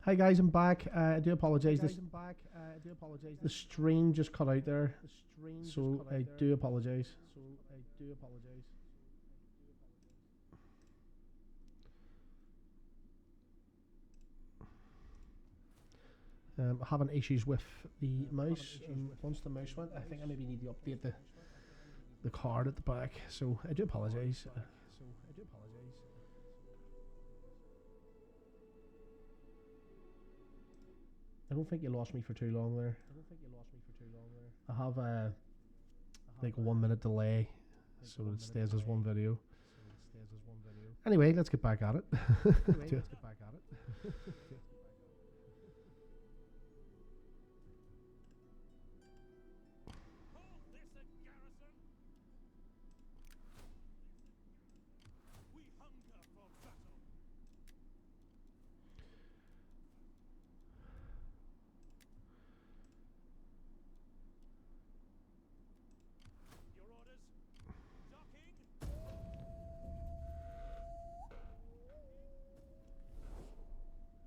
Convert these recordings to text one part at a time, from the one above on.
Hi guys, I'm back. I do apologise. The stream just cut out there, so I do apologise. Having issues with the mouse, and once the mouse went, I think I maybe need to update the card at the back. So I do apologise. I don't think you lost me for too long there. I have like a 1 minute delay, so it stays as one video. Anyway, let's get back at it.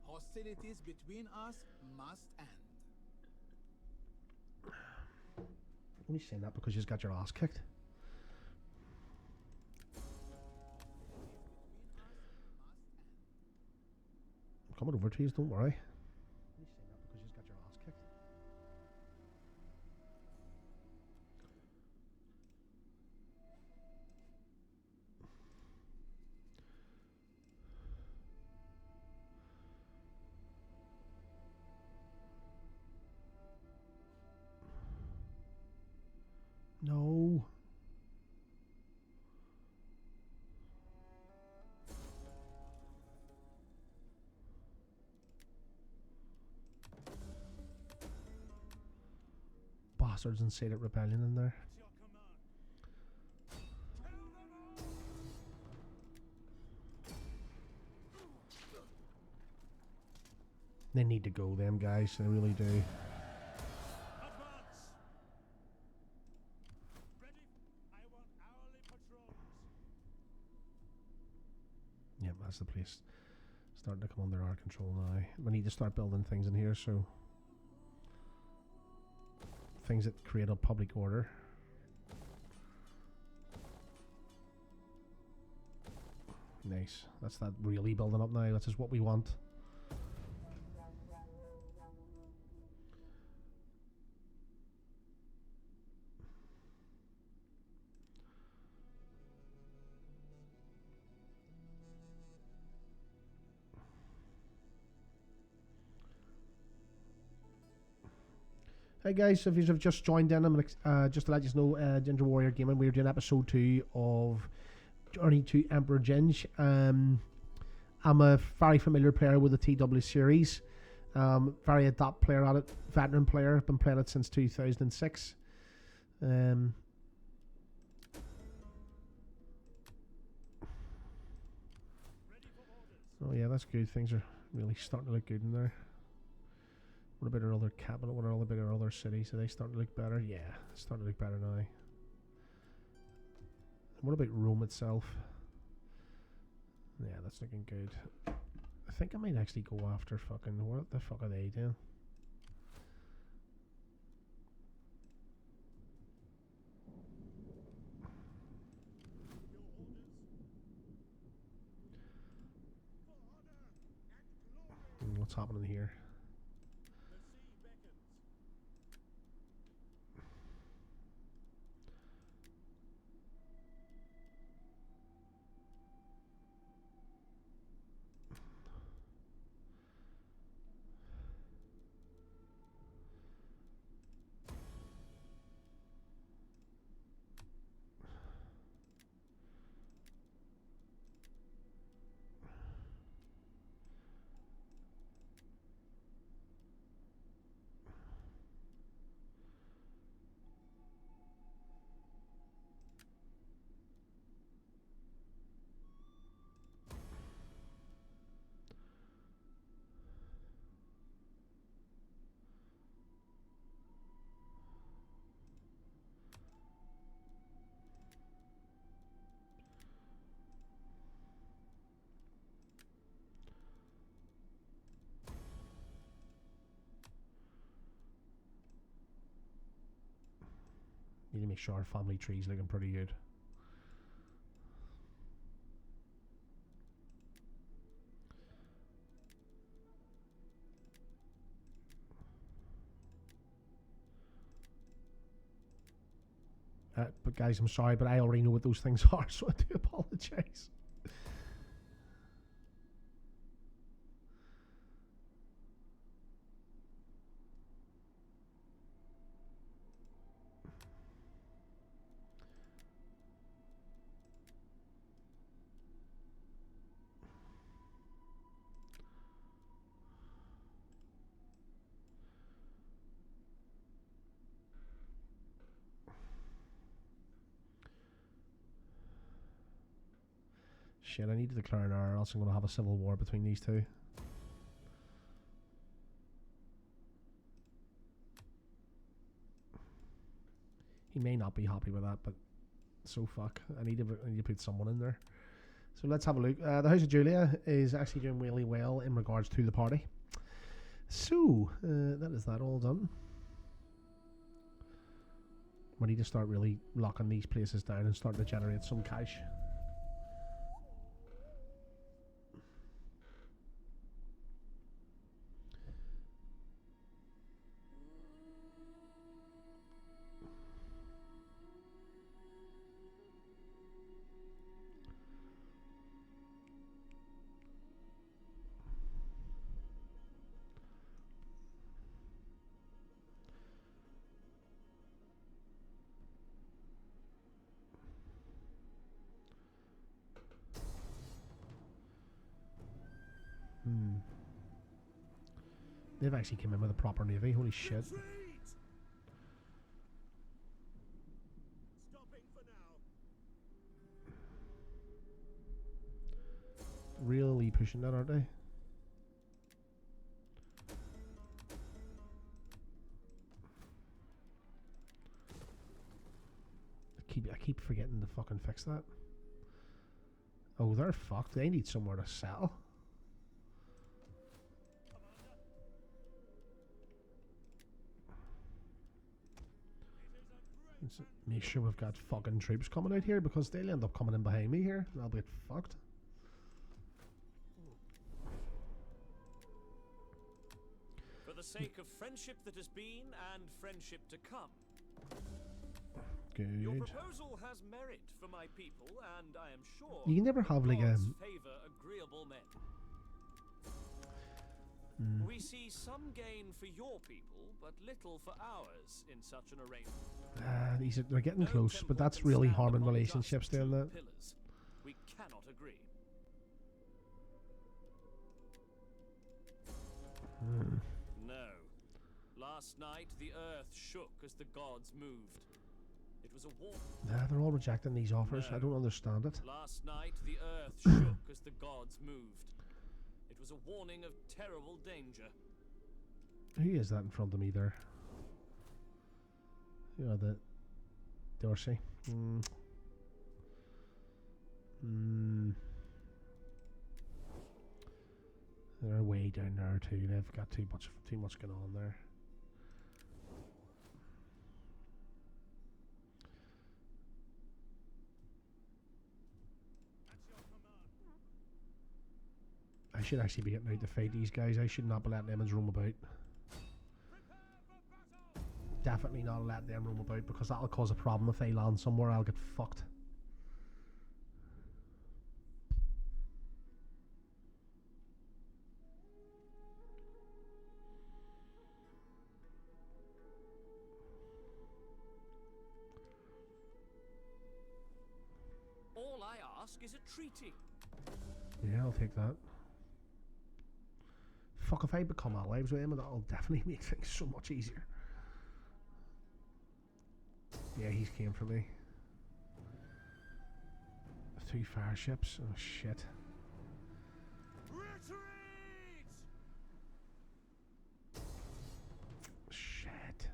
Hostilities between us must end. Only saying that because you just got your ass kicked. I'm coming over to you, don't worry. No. Bastards incited rebellion in there. They need to go, them guys. They really do. Yep, that's the place starting to come under our control now. We need to start building things in here, so things that create a public order. Nice. That's that really building up now. That's just what we want. Hey guys, so if you have just joined in, I'm just to let you know, Ginger Warrior Gaming, we're doing episode 2 of Journey to Emperor Ginge. I'm a very familiar player with the TW series, very adept player at it, veteran player, been playing it since 2006. Oh yeah, that's good, things are really starting to look good in there. What about our other cabinet? What about our other cities? Are they starting to look better? Yeah, it's starting to look better now. And what about Rome itself? Yeah, that's looking good. I think I might actually go after fucking... What the fuck are they doing? What's happening here? Need to make sure our family tree's looking pretty good. But guys, I'm sorry, but I already know what those things are, so I do apologise. Shit, I need to declare an error, or else I'm going to have a civil war between these two. He may not be happy with that, but so fuck. I need to put someone in there. So let's have a look. The House of Julia is actually doing really well in regards to the party. So, that is that all done. We need to start really locking these places down and starting to generate some cash. They've actually come in with a proper navy. Holy shit. Stopping for now. Really pushing that, aren't they? I keep forgetting to fucking fix that. Oh, they're fucked. They need somewhere to sell. Let's make sure we've got fucking troops coming out here, because they'll end up coming in behind me here and I'll get fucked. For the sake of friendship that has been and friendship to come. Good. Your proposal has merit for my people, and I am sure You can never have like a... favor agreeable men. We see some gain for your people, but little for ours in such an arrangement. They're getting close, but that's really harming relationships doing that. Pillars. We cannot agree. No. Last night the earth shook as the gods moved. It was a war. They're all rejecting these offers. No. I don't understand it. Last night the earth shook as the gods moved. It was a warning of terrible danger. Who is that in front of me there? Yeah, the Dorsey. They're way down there too. They've got too much going on there. I should actually be getting out to fight these guys. I should not be letting them roam about. Definitely not let them roam about, because that'll cause a problem. If they land somewhere, I'll get fucked. All I ask is a treaty. Yeah, I'll take that. Fuck, if I become allies with him, that'll definitely make things so much easier. Yeah, he's came for me. 2 fire ships. Oh shit. Retreat! Shit.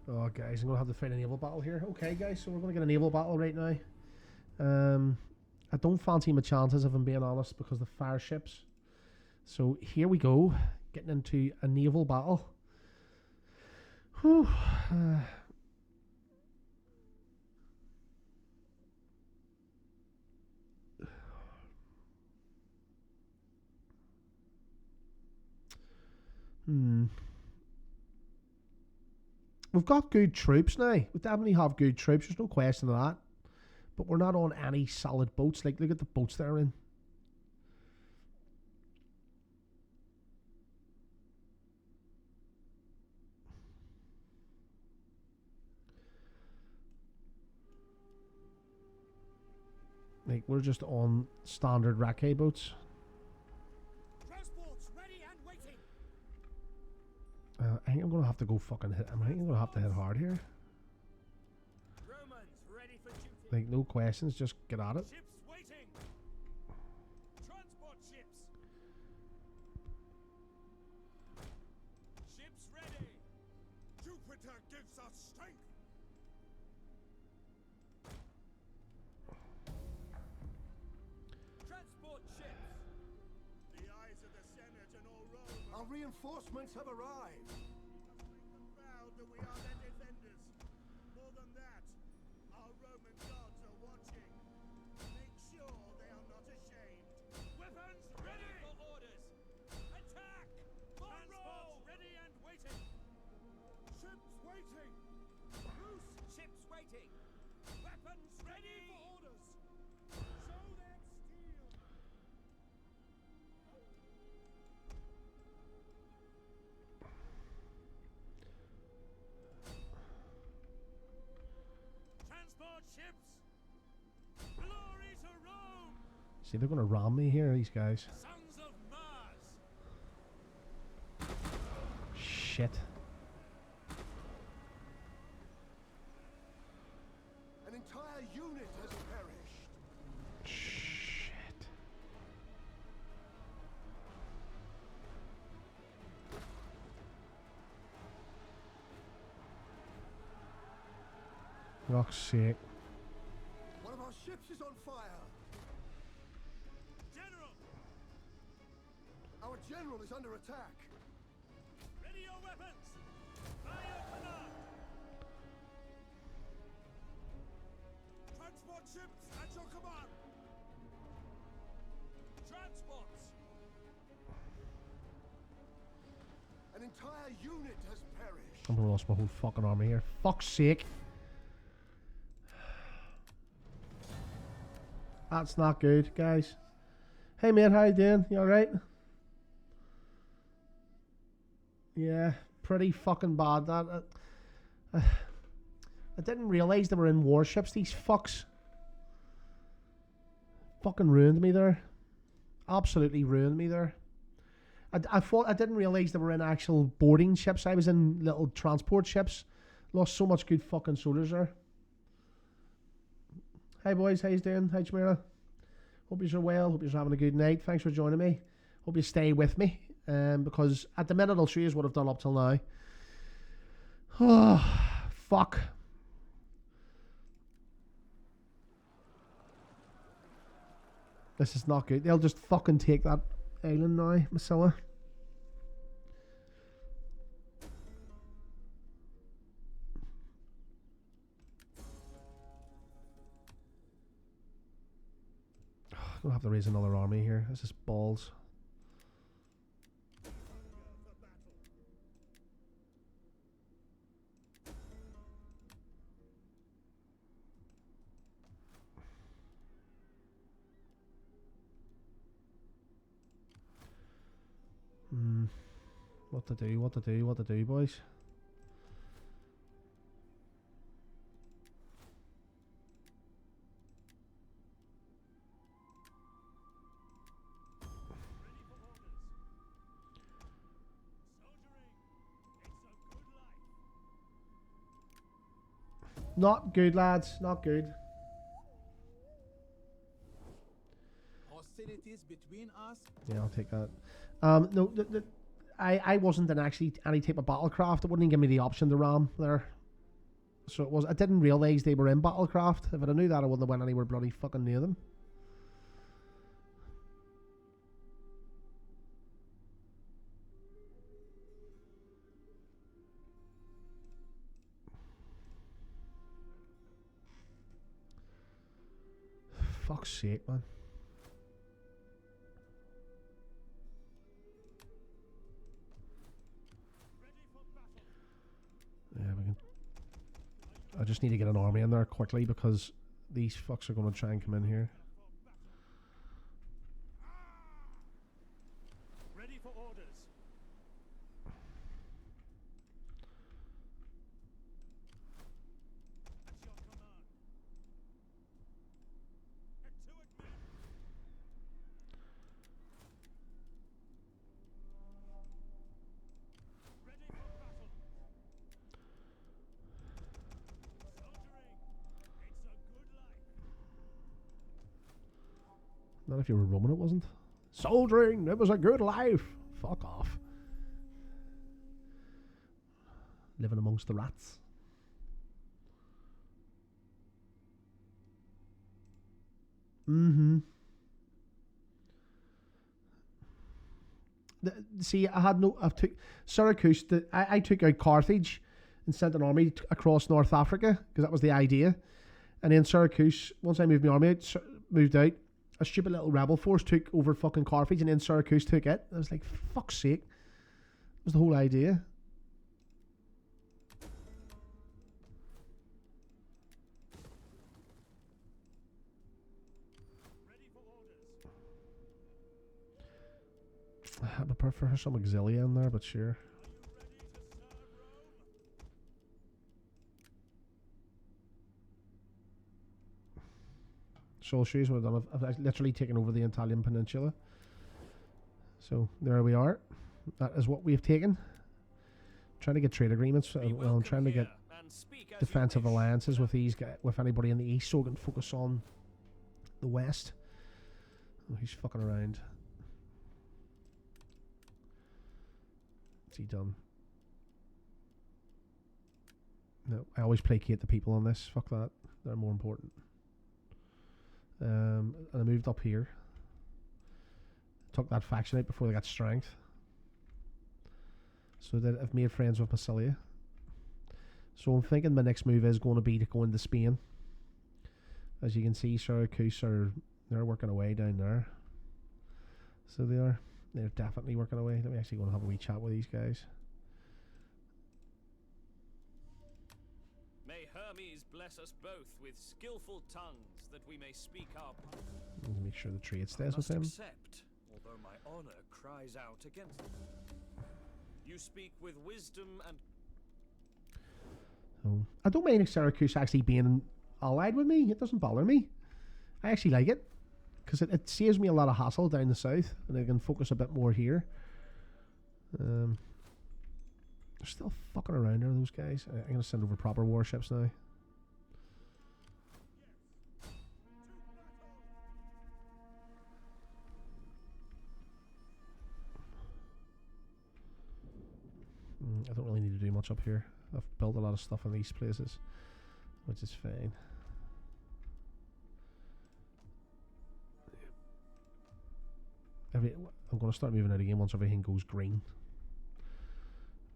Oh guys, I'm gonna have to fight a naval battle here. Okay guys, so we're gonna get a naval battle right now. I don't fancy my chances, if I'm being honest, because the fire ships. So here we go, getting into a naval battle. Whew. We've got good troops now. We definitely have good troops. There's no question of that. But we're not on any solid boats. Like, look at the boats they're in. Like, we're just on standard racket boats. Transports ready and waiting. I think I'm gonna have to go fucking hit. I think I'm gonna have to hit hard here. Romans ready for duty. Like, no questions, just get at it. Ships waiting. Transport ships. Ships ready. Jupiter gives us strength. Transport ships. The eyes of the Senate and all Rome. Our reinforcements have arrived. We must make them proud that we are their defenders. More than that, our Roman gods are watching. Make sure they are not ashamed. Weapons ready for orders. Attack! Transports ready and waiting. Ships waiting. Loose ships waiting. Weapons ready for orders. Show them steel. Transport ships. Glory to Rome. See, they're gonna ram me here, these guys. Sons of Mars. Shit. An entire unit has perished. Shit. Rock's sake. One of our ships is on fire. General, Our general is under attack. ready your weapons. By your command. Transport ships at your command. Transports. An entire unit has perished. I'm gonna lost my whole fucking army here. Fuck's sake. That's not good, guys. Hey mate, how you doing? You alright? Yeah, pretty fucking bad that. I didn't realise they were in warships, these fucks. Fucking ruined me there. Absolutely ruined me there. I thought I didn't realise they were in actual boarding ships. I was in little transport ships. Lost so much good fucking soldiers there. Hi boys, how you doing? Hi Jamira. Hope you're well. Hope you're having a good night. Thanks for joining me. Hope you stay with me. Because at the minute I'll show you what I've done up till now. Oh, fuck. This is not good. They'll just fucking take that island now, Masilla. I'm gonna have to raise another army here. This is balls. What to do, what to do, what to do, boys. Not good, lads. Not good. Hostilities between us. Yeah, I'll take that. No, I wasn't in actually any type of battlecraft. It wouldn't even give me the option to ram there. So it was. I didn't realise they were in battlecraft. If I knew that, I wouldn't have went anywhere bloody fucking near them. fuck's sake, man. Yeah, we can. I just need to get an army in there quickly because these fucks are going to try and come in here. Ready for orders. At your command. Get to it, men. Ready for battle. Soldiering. It's a good life. Not if you were Roman, it wasn't. Soldiering, it was a good life. Fuck off. Living amongst the rats. See, I've took Syracuse. I took out Carthage and sent an army across North Africa because that was the idea. And then Syracuse, once I moved my army out, moved out, a stupid little rebel force took over fucking Carthage, and then Syracuse took it. I was like, fuck's sake. That was the whole idea. Ready for orders. I would prefer some auxilia in there, but sure. Are you ready to serve Rome? So I'll show you what I've done. I've literally taken over the Italian peninsula. So there we are. That is what we've taken. Trying to get trade agreements. Well, I'm trying to get defensive alliances with these guys, with anybody in the east, so we can focus on the west. Oh, he's fucking around. What's he done? No, I always placate the people on this. Fuck that. They're more important. And I moved up here. Took that faction out before they got strength. So that I've made friends with Massilia. So I'm thinking my next move is going to be to go into Spain. As you can see, Syracuse they're working away down there. So they're definitely working away. Let me actually go and have a wee chat with these guys. May Hermes bless us both with skillful tongues that we may speak our Let me make sure the trade I stays with must him. accept, although my honor cries out against it. You speak with wisdom and So, I don't mind Syracuse actually being allied with me. It doesn't bother me. I actually like it. Because it saves me a lot of hassle down the south. And I can focus a bit more here. They're still fucking around there, those guys. I'm going to send over proper warships now. I don't really need to do much up here. I've built a lot of stuff in these places, which is fine. I'm going to start moving out again once everything goes green.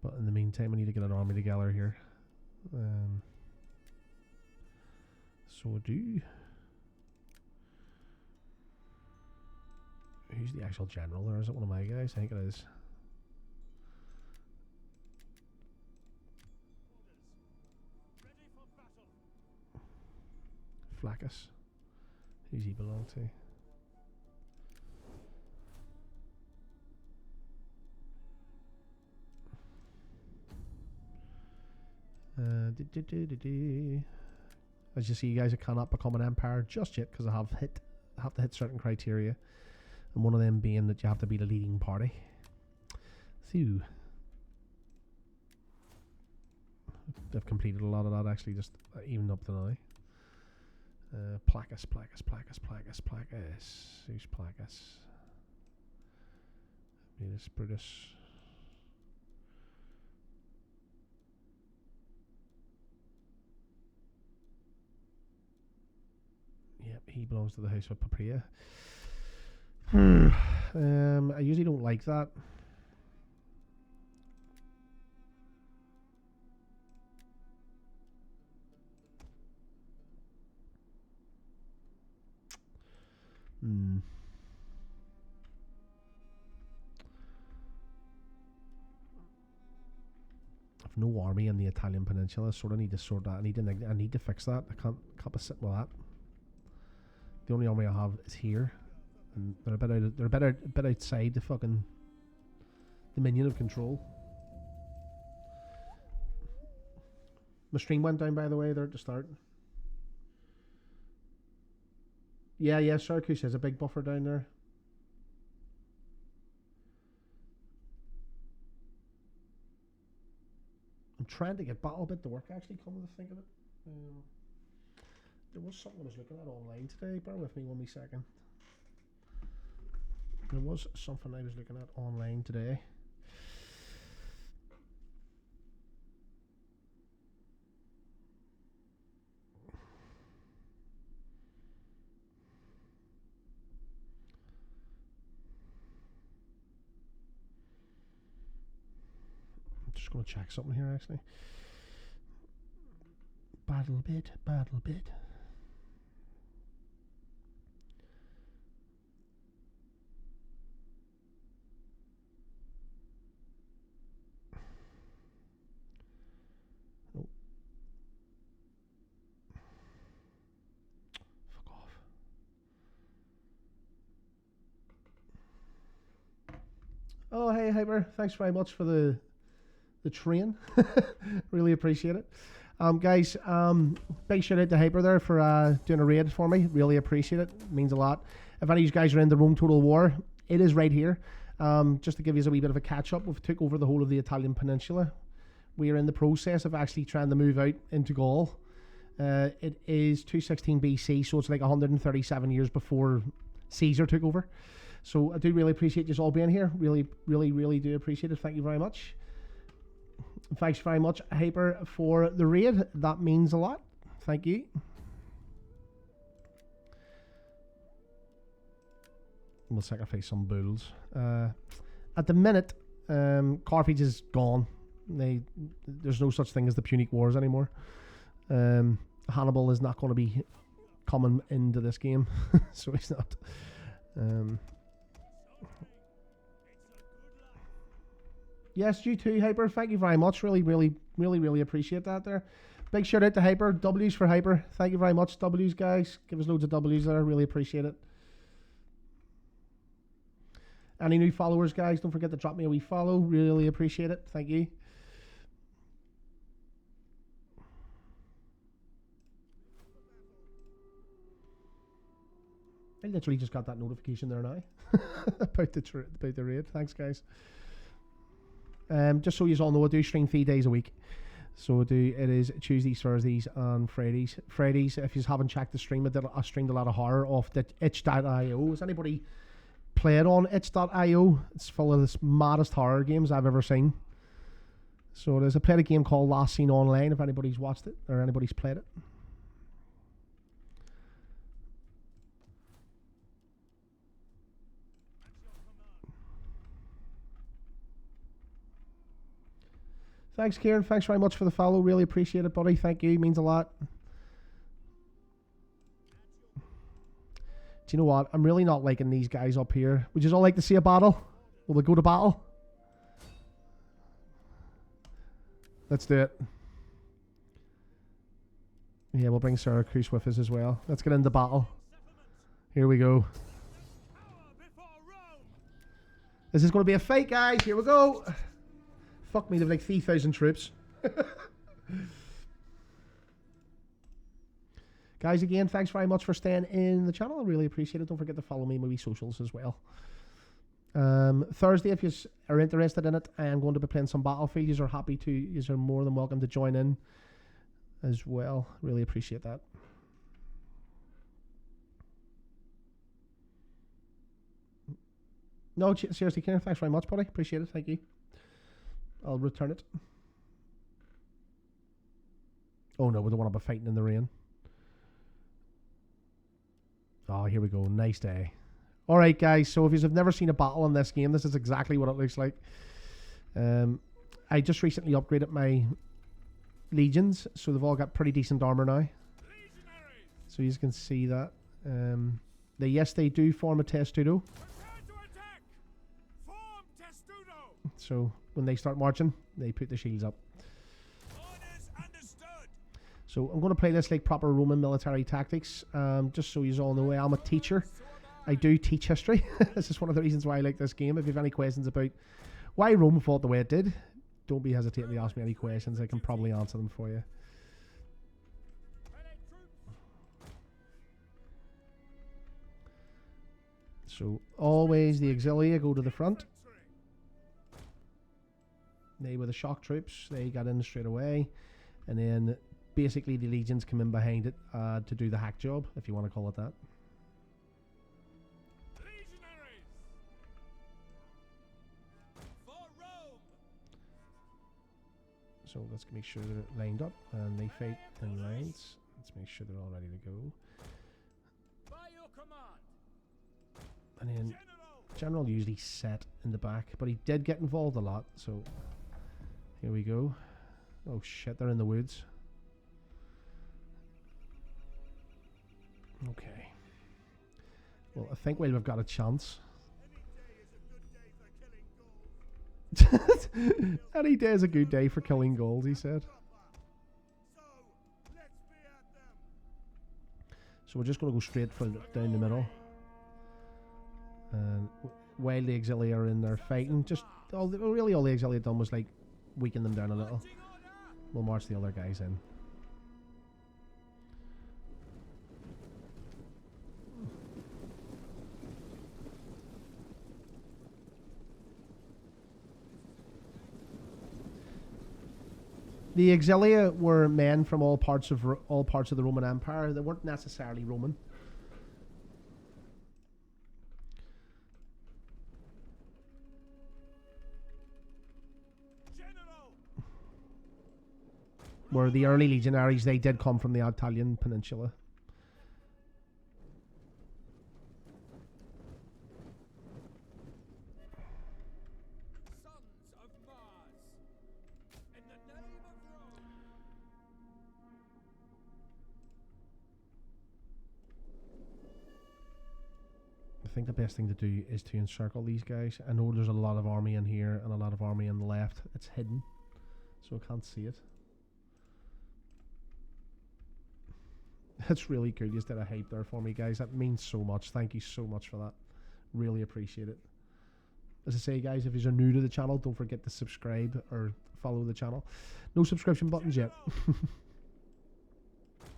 But in the meantime, I need to get an army together here. So I do. Who's the actual general there? Is it one of my guys? I think it is. Ready for battle. Flaccus. Who's he belong to? As you see, you guys, I cannot become an empire just yet because I have to hit certain criteria, and one of them being that you have to be the leading party. So I've completed a lot of that actually, just even up to now. Placus. Who's Placus? Venus Brutus. Yep, he belongs to the House of Papria. I usually don't like that. I've no army in the Italian peninsula. Sort of need to sort that. I need to fix that. I can't be sitting with that. The only army I have is here, and they're a bit outside the fucking dominion of control. My stream went down, by the way, there at the start. Yeah, Syracuse has a big buffer down there. I'm trying to get BattleBit to work, actually, come to think of it. There was something I was looking at online today. Bear with me 1 wee second. There was something I was looking at online today. Just going to check something here, actually. BattleBit. Oh. Fuck off. Oh, hey, Hyper. Thanks very much for the train. Really appreciate it. Guys, big shout out to Hyper there for doing a raid for me. Really appreciate it. Means a lot. If any of you guys are in the Rome Total War, it is right here. Just to give you a wee bit of a catch up, we've took over the whole of the Italian peninsula. We are in the process of actually trying to move out into Gaul. It is 216 BC, so it's like 137 years before Caesar took over. So I do really appreciate you all being here. Really do appreciate it. Thank you very much. Thanks very much, Hyper, for the raid. That means a lot. Thank you. We'll sacrifice some bulls. At the minute, Carthage is gone. There's no such thing as the Punic Wars anymore. Hannibal is not going to be coming into this game, so he's not. Yes, you too, Hyper. Thank you very much. Really appreciate that there. Big shout out to Hyper. W's for Hyper. Thank you very much, W's, guys. Give us loads of W's there. Really appreciate it. Any new followers, guys, don't forget to drop me a wee follow. Really appreciate it. Thank you. I literally just got that notification there now about the raid. Thanks, guys. Just so you all know, I do stream 3 days a week. So it is Tuesdays, Thursdays, and Fridays. Fridays, if you haven't checked the stream, I streamed a lot of horror off the itch.io. Has anybody played on itch.io? It's full of the maddest horror games I've ever seen. So I played a game called Last Seen Online, if anybody's watched it or anybody's played it. Thanks, Kieran. Thanks very much for the follow. Really appreciate it, buddy. Thank you. Means a lot. Do you know what? I'm really not liking these guys up here. Would you all like to see a battle? Will we go to battle? Let's do it. Yeah, we'll bring Syracuse with us as well. Let's get into battle. Here we go. This is going to be a fight, guys. Here we go. Fuck me, they've like 3,000 troops. Guys, again, thanks very much for staying in the channel. I really appreciate it. Don't forget to follow me on my wee socials as well. Thursday, if you are interested in it, I am going to be playing some Battlefield. You are happy to, you are more than welcome to join in as well. Really appreciate that. No, seriously, Kieran, thanks very much, buddy. Appreciate it. Thank you. I'll return it. Oh no, we don't want to be fighting in the rain. Oh, here we go. Nice day. Alright, guys. So if you've never seen a battle in this game, this is exactly what it looks like. I just recently upgraded my legions, so they've all got pretty decent armor now. So you can see that. Yes, they do form a testudo. Prepare to attack! Form testudo! So when they start marching, they put the shields up. Orders understood! So I'm going to play this like proper Roman military tactics. Just so you all know, I'm a teacher. I do teach history. This is one of the reasons why I like this game. If you have any questions about why Rome fought the way it did, don't be hesitating to ask me any questions. I can probably answer them for you. So always the auxilia go to the front. They were the shock troops. They got in straight away. And then basically the legions come in behind it to do the hack job, if you want to call it that. Legionaries! For Rome! So let's make sure they're lined up and they fight in lines. Let's make sure they're all ready to go. By your command! And then General! General usually set in the back, but he did get involved a lot, so here we go. Oh shit, they're in the woods. Okay. Well, I think we've got a chance. Any day is a good day for killing goals, he said. So, let's be at them! So we're just going to go straight for down the middle. And while the auxilia are in there fighting, just really all the auxilia done was like weaken them down a little. Marching order! We'll march the other guys in. The auxilia were men from all parts of the Roman Empire. They weren't necessarily Roman. General! Where the early legionaries, they did come from the Italian peninsula. Sons of Mars! In the name of Rome! I think the best thing to do is to encircle these guys. I know there's a lot of army in here and a lot of army on the left. It's hidden, so I can't see it. That's really cool. You just did a hype there for me, guys. That means so much. Thank you so much for that. Really appreciate it. As I say, guys, if you're new to the channel, don't forget to subscribe or follow the channel. No subscription buttons yet. For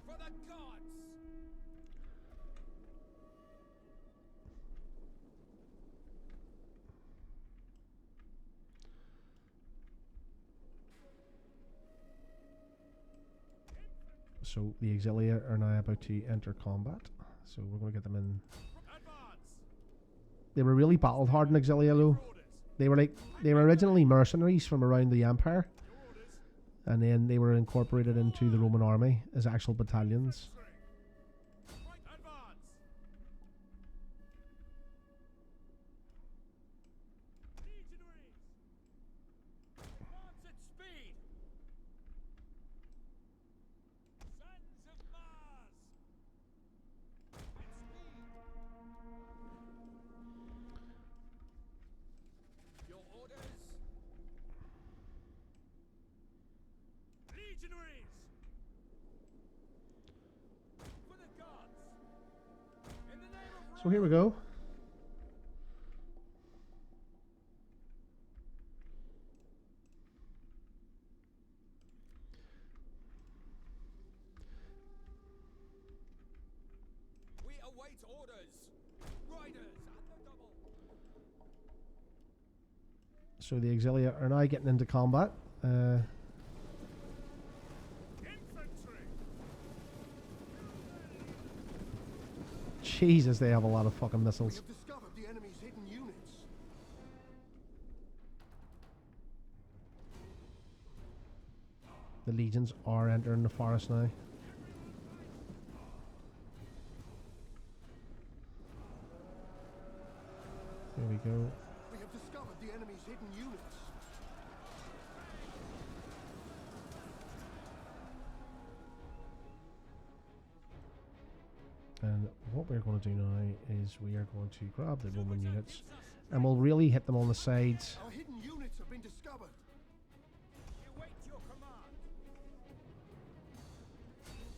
the gods! So the auxilia are now about to enter combat. So we're going to get them in. Advance! They were really battle hardened auxilia though. Orders! They were originally mercenaries from around the empire, Your orders! and then they were incorporated into the Roman army as actual battalions. Right, advance! Legionaries! Advance at speed! Sons of Mars! At speed! Your orders? Legionaries! For the gods! In the name of So here we go. We await orders! Riders at the double! So the auxilia are now getting into combat. Infantry! Jesus, they have a lot of fucking We missiles. have discovered the enemy's hidden units. The legions are entering the forest now. Here we go. We have discovered the enemy's hidden units. And What we're going to do now is we are going to grab the Roman units and we'll really hit them on the sides. Our hidden units have been discovered. You wait your command.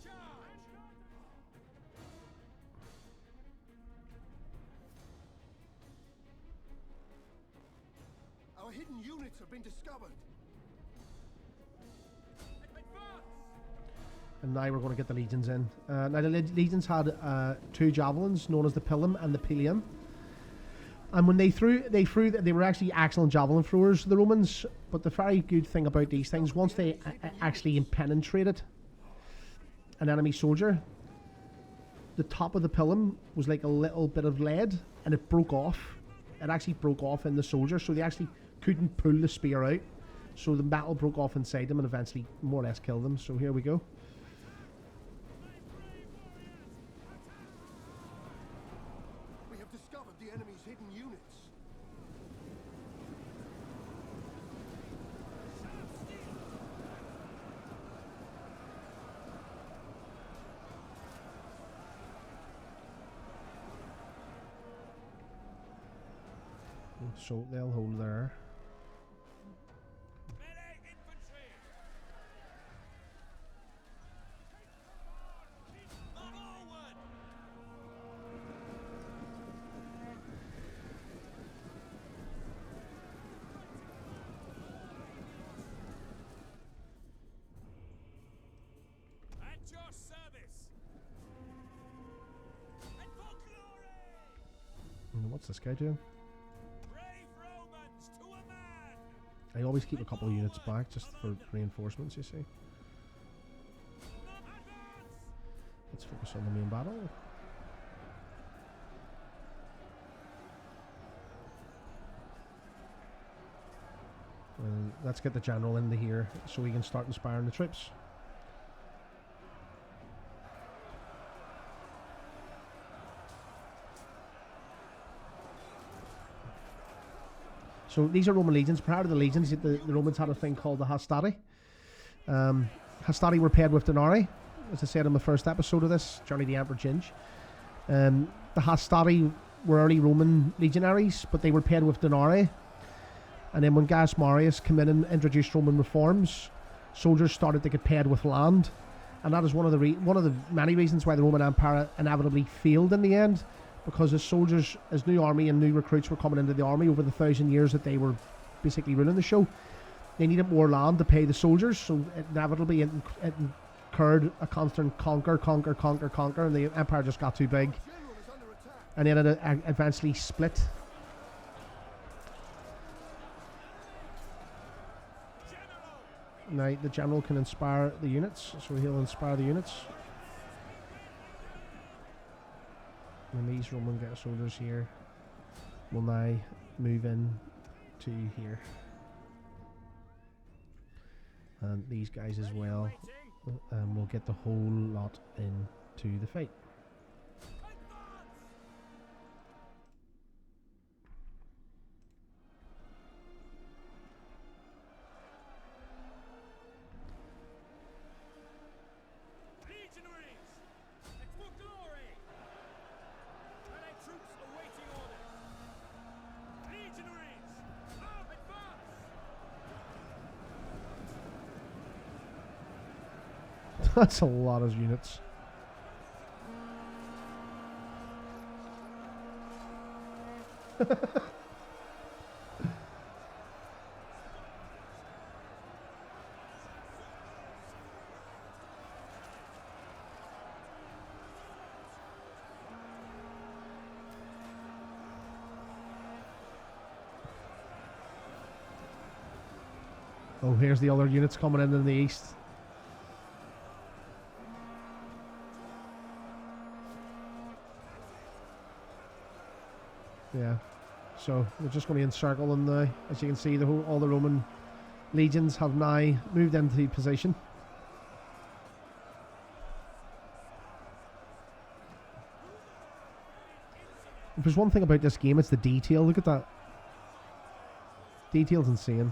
Charge! Our hidden units have been discovered. Advance! And now we're going to get the legions in. Now the legions had 2 javelins known as the Pilum and the Pelium. And when they were actually excellent javelin throwers, the Romans. But the very good thing about these things, once they actually penetrated an enemy soldier, the top of the Pilum was like a little bit of lead, and it broke off. It actually broke off in the soldier, so they actually couldn't pull the spear out. So the metal broke off inside them and eventually more or less killed them. So here we go. We have discovered the enemy's hidden units. So they'll hold there. Melee infantry! Forward! At your service! And for glory! And what's this guy doing? Brave Romans to a man! I always keep a couple of units back just for reinforcements, you see. Advance! Let's focus on the main battle. And let's get the general into here so we can start inspiring the troops. So these are Roman legions. Prior to the legions, the Romans had a thing called the hastati. Hastati were paid with denarii, as I said in the first episode of this, Journey to the Emperor Ginge. The hastati were early Roman legionaries, but they were paid with denarii. And then when Gaius Marius came in and introduced Roman reforms, soldiers started to get paid with land. And that is one of the many reasons why the Roman Empire inevitably failed in the end, because as soldiers, as new army and new recruits were coming into the army over the 1,000 years that they were basically running the show, they needed more land to pay the soldiers, so inevitably it incurred a constant conquer, and the empire just got too big, General is under attack. and then it eventually split. Now the general can inspire the units, so he'll inspire the units. And these Roman soldiers here will now move in to here. And these guys as well, and we'll get the whole lot into the fight. Legionaries! And for glory! Allied troops awaiting orders! Legionaries! Up, advance! That's a lot of units. Oh, here's the other units coming in the east. Yeah, so we're just going to encircle them now. As you can see, all the Roman legions have now moved into position. If there's one thing about this game, it's the detail. Look at that. Detail's insane.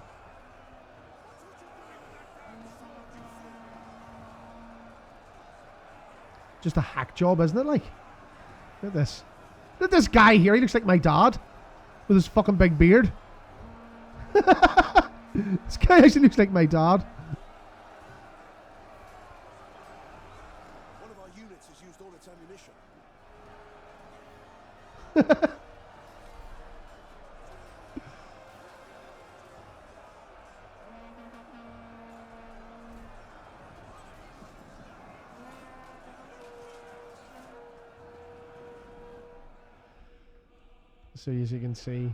Just a hack job, isn't it? Like, Look at this. Look at this guy here. He looks like my dad with his fucking big beard. This guy actually looks like my dad. One of our units has used all its ammunition. So as you can see,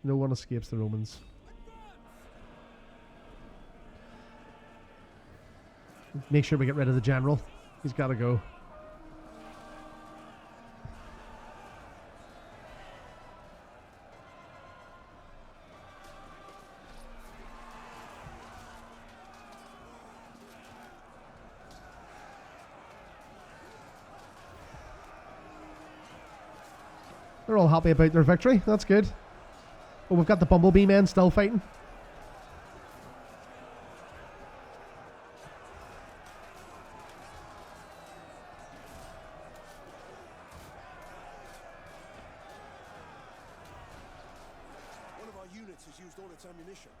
no one escapes the Romans. Make sure we get rid of the general. He's got to go. They're all happy about their victory. That's good. Oh, we've got the Bumblebee men still fighting. One of our units has used all its ammunition.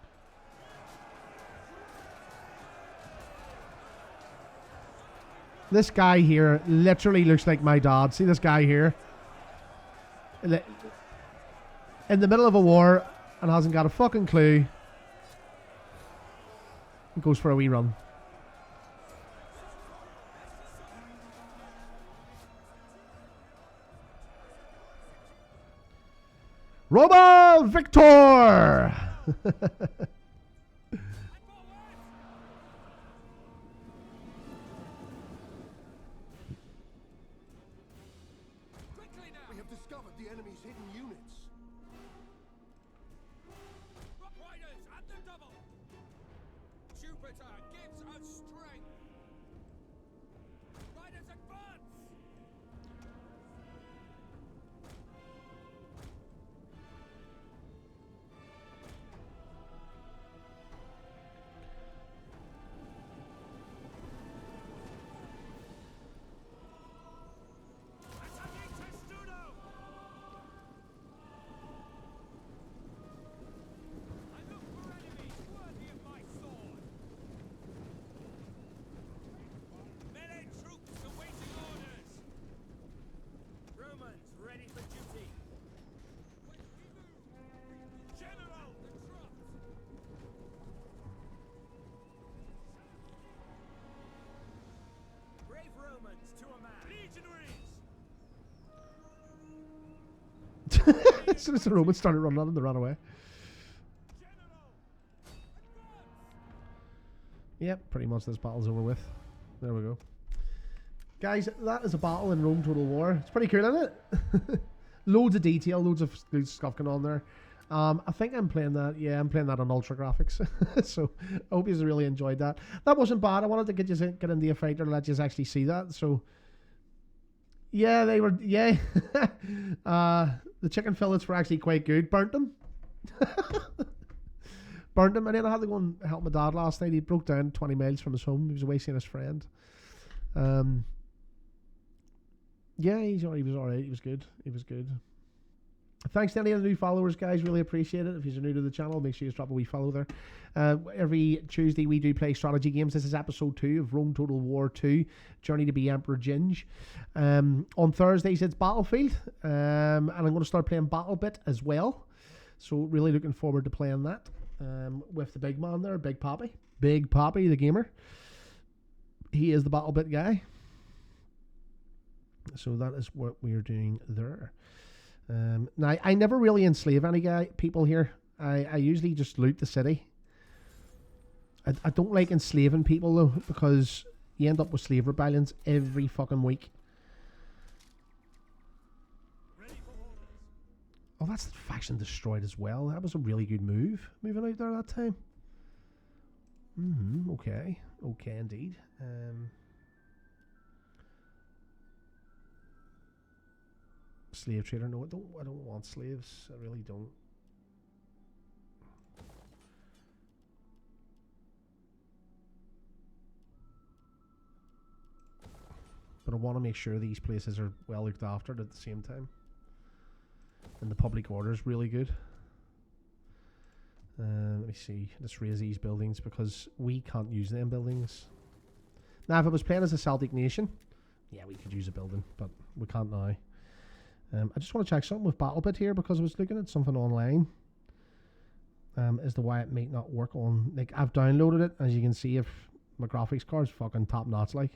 This guy here literally looks like my dad. See this guy here? In the middle of a war and hasn't got a fucking clue. He goes for a wee run. Roma Victor! We have discovered the enemy's hidden units. Riders at the double. Jupiter gives us strength. Riders advance. Attacking Testudo. I look for enemies worthy of my sword. Melee troops awaiting orders. Romans ready for duty. General, the troops. Brave Romans to a man. Legionaries. As soon as the Romans started running at him, they ran away. Yep, pretty much this battle's over with. There we go. Guys, that is a battle in Rome Total War. It's pretty cool, isn't it? Loads of detail, loads of good stuff going on there. I think I'm playing that. Yeah, I'm playing that on Ultra Graphics. So I hope you really enjoyed that. That wasn't bad. I wanted to get into a fighter and let you actually see that. So yeah, they were. Yeah, the chicken fillets were actually quite good. Burnt them. Burnt them, and then I had to go and help my dad last night. He broke down 20 miles from his home. He was away seeing his friend. Yeah, he was alright. He was good. He was good. Thanks to any of the new followers, guys. Really appreciate it. If you're new to the channel, make sure you drop a wee follow there. Every Tuesday we do play strategy games. This is episode 2 of Rome Total War 2, Journey to be Emperor Ginge. On Thursdays it's Battlefield, and I'm going to start playing BattleBit as well. So really looking forward to playing that with the big man there, Big Pappy. Big Pappy, the gamer. He is the BattleBit guy. So that is what we're doing there. Now, I never really enslave any people here. I usually just loot the city. I don't like enslaving people, though, because you end up with slave rebellions every fucking week. Oh, that's the faction destroyed as well. That was a really good move, moving out there that time. Okay. Okay, indeed. Slave trader, no, I don't want slaves. I really don't. but I want to make sure these places are well looked after at the same time. And the public order is really good. Let me see. Let's raise these buildings because we can't use them buildings. Now, if it was playing as a Celtic nation, yeah, we could use a building, but we can't now. I just want to check something with BattleBit here because I was looking at something online as to why it might not work on. Like, I've downloaded it, as you can see, if my graphics card's fucking top notch, like.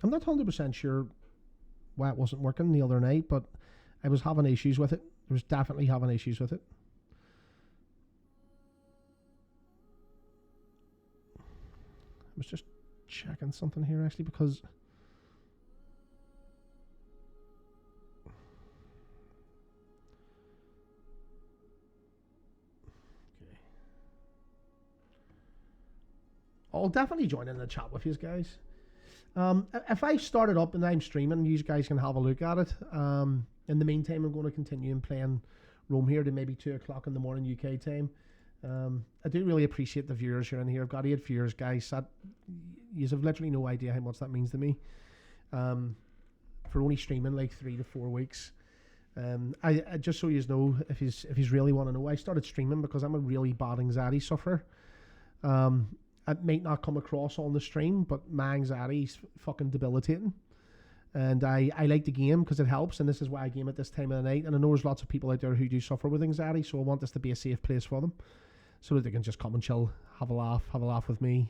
I'm not 100% sure why it wasn't working the other night, but I was having issues with it. I was definitely having issues with it. I was just checking something here actually because okay. I'll definitely join in the chat with you guys. If I start it up and I'm streaming, you guys can have a look at it. In the meantime, I'm going to continue and playing Rome here to maybe 2 o'clock in the morning UK time. I do really appreciate the viewers here in here. I've got 8 viewers, guys. You have literally no idea how much that means to me. For only streaming like 3 to 4 weeks. I just so you know, if you really want to know, I started streaming because I'm a really bad anxiety sufferer. It might not come across on the stream, but my anxiety is fucking debilitating. And I like the game because it helps, and this is why I game at this time of the night. And I know there's lots of people out there who do suffer with anxiety, so I want this to be a safe place for them, so that they can just come and chill, have a laugh with me,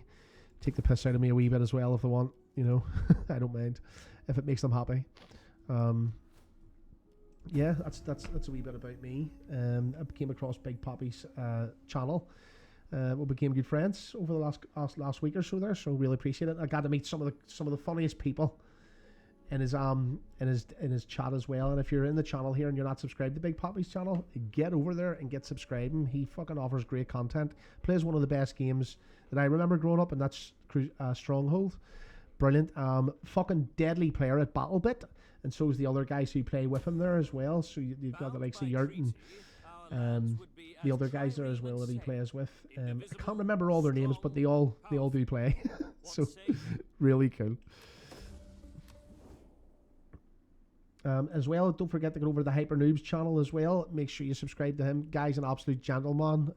take the piss out of me a wee bit as well if they want, you know. I don't mind if it makes them happy. Yeah, that's a wee bit about me. I came across Big Poppy's channel. We became good friends over the last week or so there, so really appreciate it. I got to meet some of the funniest people in his chat as well. And if you're in the channel here and you're not subscribed to Big Poppy's channel, get over there and get subscribing. He fucking offers great content. Plays one of the best games that I remember growing up, and that's Stronghold. Brilliant. Fucking deadly player at BattleBit, and so is the other guys who play with him there as well. So you've got the likes of Yurt and the other guys there as well that he plays with. I can't remember all their names, but they all do play. So really cool. As well, don't forget to go over to the Hyper Noobs channel as well. Make sure you subscribe to him. Guy's an absolute gentleman.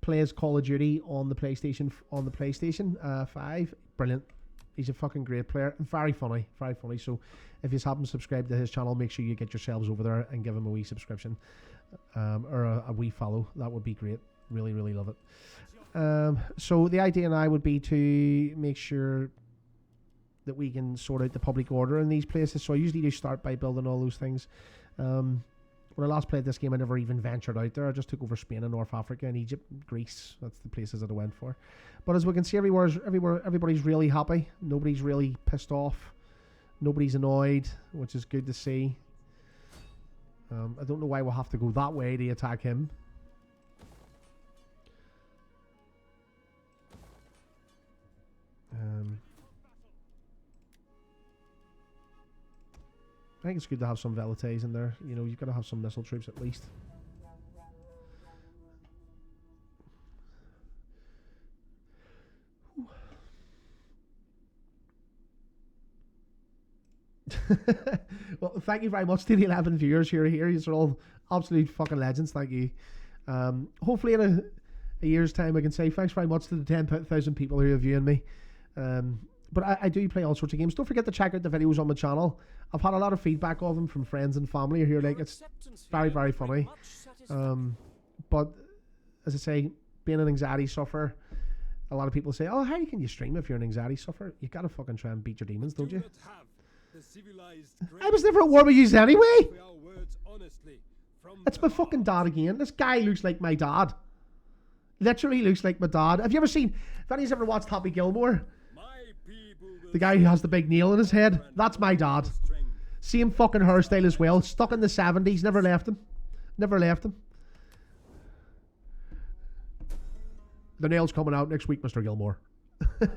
Plays Call of Duty on the PlayStation 5. Brilliant. He's a fucking great player. Very funny. Very funny. So if you haven't subscribed to his channel, make sure you get yourselves over there and give him a wee subscription. Or a wee follow. That would be great. Really, really love it. So the idea now would be to make sure that we can sort out the public order in these places. So I usually do start by building all those things. When I last played this game, I never even ventured out there. I just took over Spain and North Africa and Egypt, Greece. That's the places that I went for. But as we can see, everybody's really happy. Nobody's really pissed off. Nobody's annoyed, which is good to see. I don't know why we'll have to go that way to attack him. I think it's good to have some velites in there. You know, you've got to have some missile troops at least. Well, thank you very much to the 11 viewers here. You're all absolute fucking legends. Thank you. Hopefully in a year's time I can say thanks very much to the 10,000 people who are viewing me. But I do play all sorts of games. Don't forget to check out the videos on my channel. I've had a lot of feedback of them from friends and family who are like, it's very, very funny. But as I say, being an anxiety sufferer, a lot of people say, oh, how can you stream if you're an anxiety sufferer? You gotta fucking try and beat your demons, don't you? I was never at war with you anyway. It's my fucking dad again. This guy looks like my dad. Literally looks like my dad. Have you ever seen, if anyone's ever watched Happy Gilmore? The guy who has the big nail in his head. That's my dad. Same fucking hairstyle as well. Stuck in the 70s. Never left him. Never left him. The nail's coming out next week, Mr. Gilmore.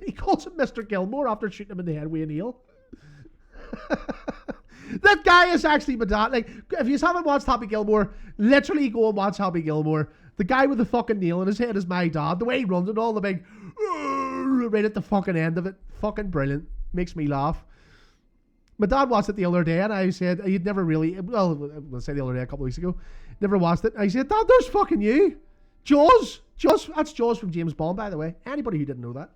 He calls him Mr. Gilmore after shooting him in the head with a nail. That guy is actually my dad. Like, if you haven't watched Happy Gilmore, literally go and watch Happy Gilmore. The guy with the fucking nail in his head is my dad. The way he runs and all the big right at the fucking end of it. Fucking brilliant. Makes me laugh. My dad watched it the other day and I said he'd never really, well, I'll say the other day, a couple of weeks ago, never watched it. I said, Dad, there's fucking you. Jaws. That's Jaws from James Bond, by the way. Anybody who didn't know that.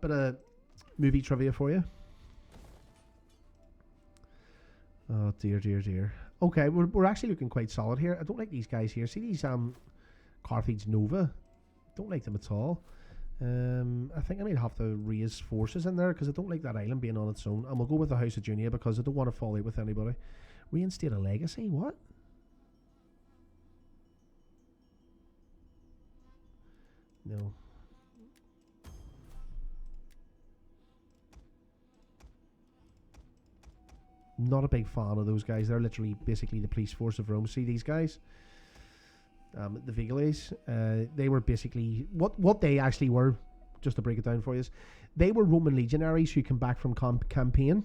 But movie trivia for you. Oh dear, dear, dear. Okay, we're actually looking quite solid here. I don't like these guys here. See these Carthage Nova? Don't like them at all. I think I might have to raise forces in there because I don't like that island being on its own. And we'll go with the House of Junia because I don't want to fall out with anybody. Reinstate a legacy? What? No. Not a big fan of those guys. They're literally basically the police force of Rome. See these guys? The Vigiles. They were basically what they actually were, just to break it down for you, is they were Roman legionaries who came back from campaign.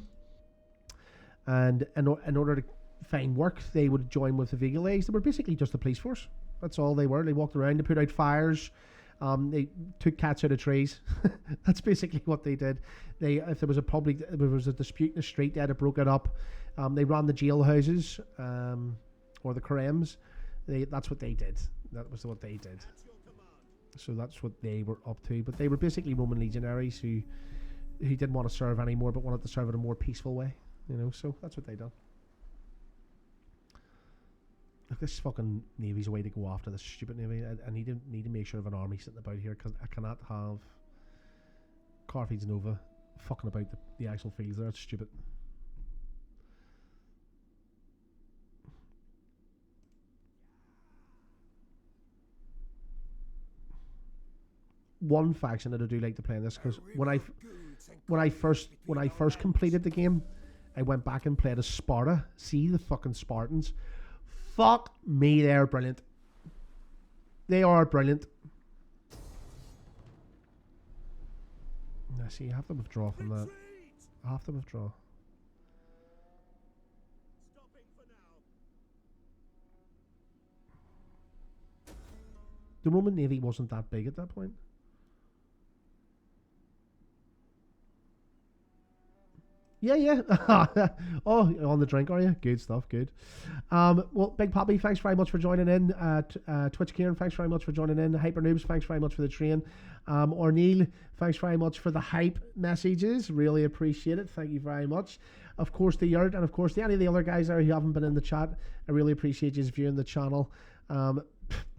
And in order to find work, they would join with the Vigiles. They were basically just a police force. That's all they were. They walked around, they put out fires. They took cats out of trees. That's basically what they did. If there was a dispute in the street, they had to broke it up. They ran the jailhouses, or the Karems. That's what they did. That was what they did. So that's what they were up to. But they were basically Roman legionaries who didn't want to serve anymore, but wanted to serve in a more peaceful way. So that's what they done. Look, this fucking Navy's a way to go after this stupid Navy. I need to make sure of an army sitting about here because I cannot have Carthage Nova fucking about the actual fields there. It's stupid. One faction that I do like to play in this because when I first completed the game, I went back and played as Sparta. See the fucking Spartans. Fuck me, they're brilliant. They are brilliant. I see, I have to withdraw from that. I have to withdraw. Stopping for now. The Roman Navy wasn't that big at that point. Yeah. Oh, on the drink, are you? Good stuff, good. Well, Big Poppy, thanks very much for joining in. Twitch Kieran, thanks very much for joining in. Hyper Noobs, thanks very much for the train. Orneil, thanks very much for the hype messages. Really appreciate it. Thank you very much. Of course, the Yurt, and of course, any of the other guys there who haven't been in the chat, I really appreciate you viewing the channel.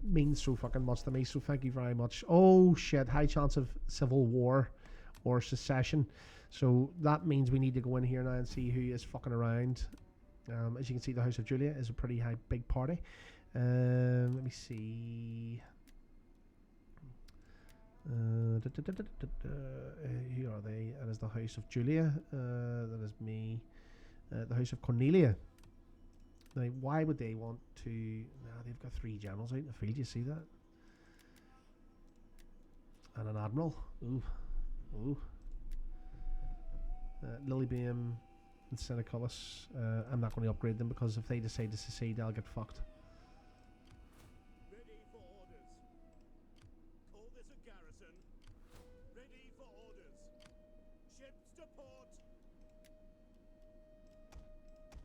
Means so fucking much to me, so thank you very much. Oh, shit, high chance of civil war or secession. So that means we need to go in here now and see who is fucking around. As you can see, the House of Julia is a pretty big party. Let me see. Who are they? That is the House of Julia. That is me. The House of Cornelia. Now, why would they want to... Nah, they've got 3 generals out in the field. You see that? And an admiral. Ooh. Lilybeam and Senecalis. I'm not going to upgrade them because if they decide to secede, I'll get fucked. Ready for orders. Call this a garrison. Ready for orders. Ships to port.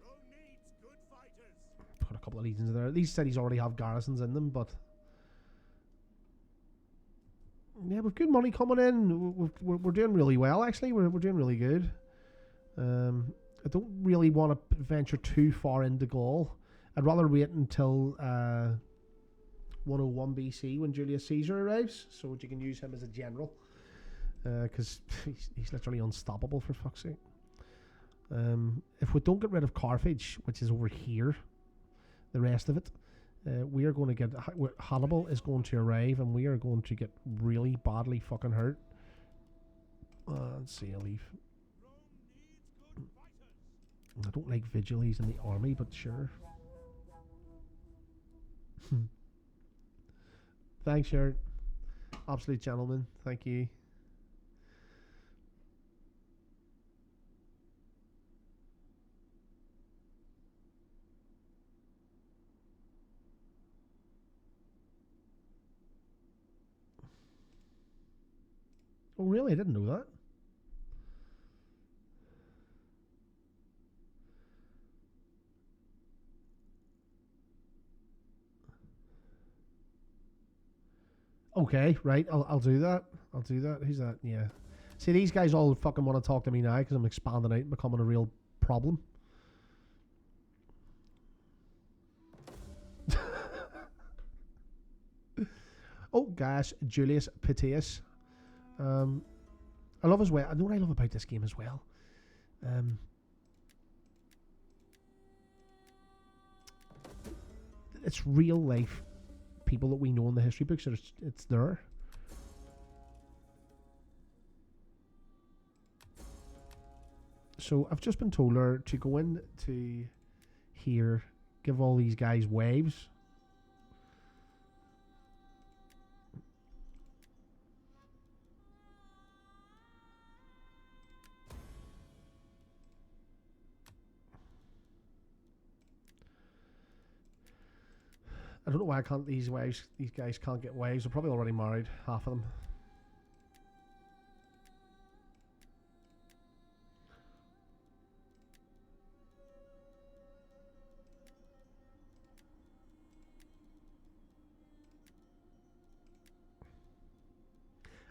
Rome needs good fighters. Put a couple of legions in there. These cities already have garrisons in them, but yeah, we've good money coming in. We're doing really well, actually. We're doing really good. I don't really want to venture too far into Gaul. I'd rather wait until 101 BC when Julius Caesar arrives, so that you can use him as a general. Because he's literally unstoppable, for fuck's sake. If we don't get rid of Carthage, which is over here, the rest of it, we are going to get... Hannibal is going to arrive, and we are going to get really badly fucking hurt. Let's see, I'll leave. I don't like vigiles in the army, but sure. Thanks, Shirt. Absolute gentleman. Thank you. Oh, really? I didn't know that. Okay, right. I'll do that. I'll do that. Who's that? Yeah. See, these guys all fucking want to talk to me now because I'm expanding out and becoming a real problem. Oh, gosh, Julius Piteus. I love as well. I know what I love about this game as well. It's real life people that we know in the history books. It's there. So I've just been told her to go in to here, give all these guys waves. I don't know why I can't. These guys can't get wives. They're probably already married, half of them.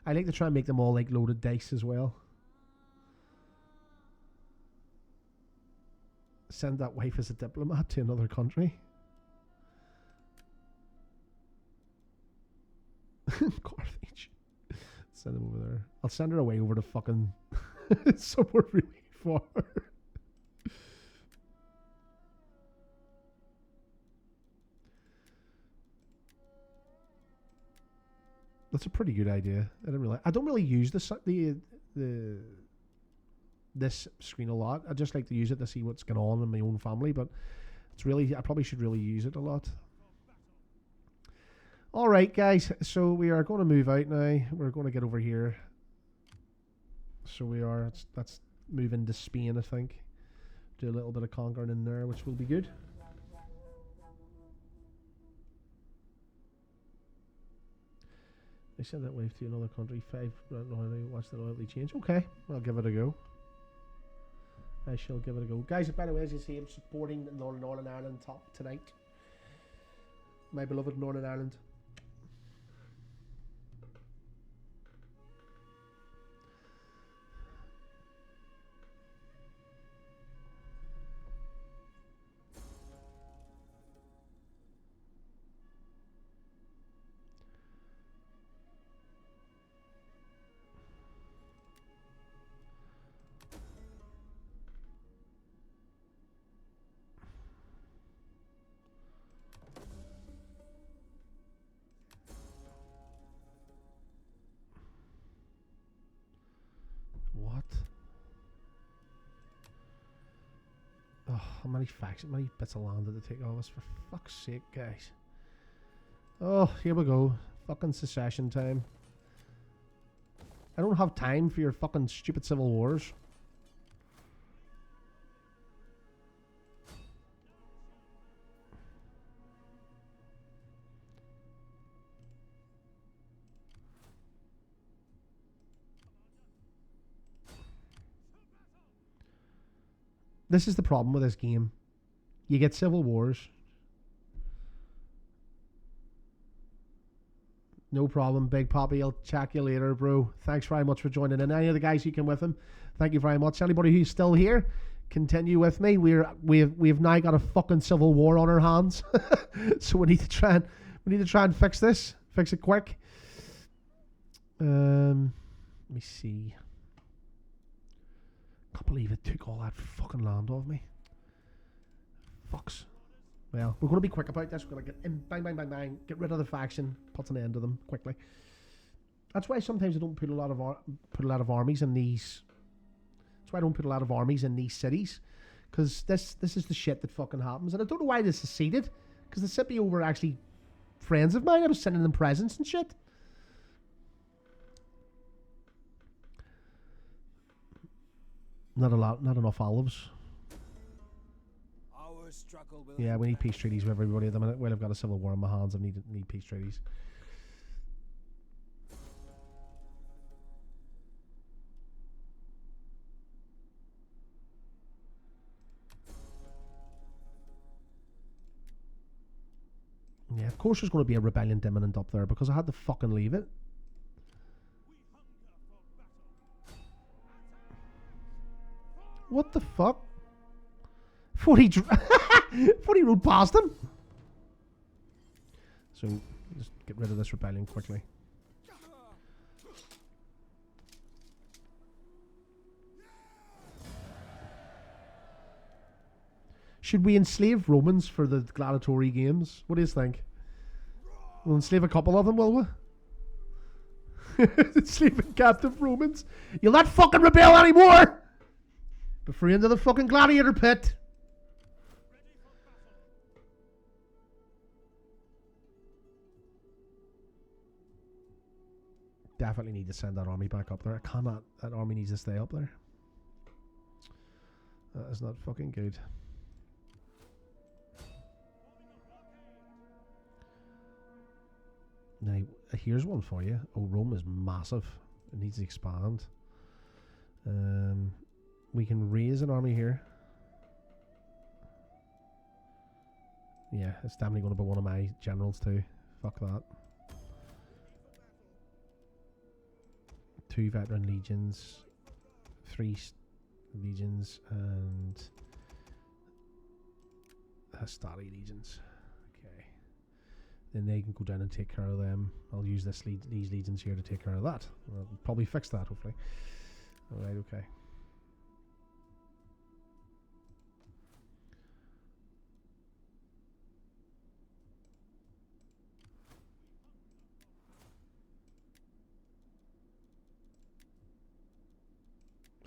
I like to try and make them all like loaded dice as well. Send that wife as a diplomat to another country. Carthage. Send him over there. I'll send her away over to fucking somewhere really far. That's a pretty good idea. I don't really use this screen a lot. I just like to use it to see what's going on in my own family, but I probably should really use it a lot. Alright guys, so we are going to move out now. We're going to get over here. So we are, that's moving to Spain, I think. Do a little bit of conquering in there, which will be good. They send that wave to another country. 5 loyalty. Watch the loyalty change. Okay, I'll give it a go. I shall give it a go. Guys, by the way, as you see, I'm supporting Northern Ireland top tonight. My beloved Northern Ireland. What? Oh, how many bits of land did they take off us? For fuck's sake, guys. Oh, here we go. Fucking secession time. I don't have time for your fucking stupid civil wars. This is the problem with this game. You get civil wars. No problem, Big Poppy. I'll chat you later, bro. Thanks very much for joining in. Any of the guys who came with him, thank you very much. Anybody who's still here, continue with me. We've now got a fucking civil war on our hands, so we need to try and fix this. Fix it quick. Let me see. Can't believe it took all that fucking land off me. Fucks. Well, we're going to be quick about this. We're going to get in, bang, bang, bang, bang, get rid of the faction, put an end to them quickly. That's why sometimes I don't put a lot of armies in these. That's why I don't put a lot of armies in these cities, because this is the shit that fucking happens, and I don't know why they seceded, because the Scipio were actually friends of mine. I was sending them presents and shit. Not enough olives. Yeah, we need peace treaties with everybody at the minute. Well, I've got a civil war in my hands. I need peace treaties. course there's going to be a rebellion imminent up there because I had to fucking leave it. What the fuck? 40 40 rode past him. So just get rid of this rebellion quickly. Should we enslave Romans for the gladiatory games? What do you think? We'll enslave a couple of them, will we? Enslaving captive Romans. You'll not fucking rebel anymore! Be free into the fucking gladiator pit. Definitely need to send that army back up there. I cannot. That army needs to stay up there. That is not fucking good. Now, here's one for you. Oh, Rome is massive. It needs to expand. We can raise an army here. Yeah, it's definitely going to be one of my generals too. Fuck that. 2 veteran legions, 3 legions, and Hastari legions. Okay. Then they can go down and take care of them. I'll use these legions here to take care of that. I'll probably fix that, hopefully. Alright, okay.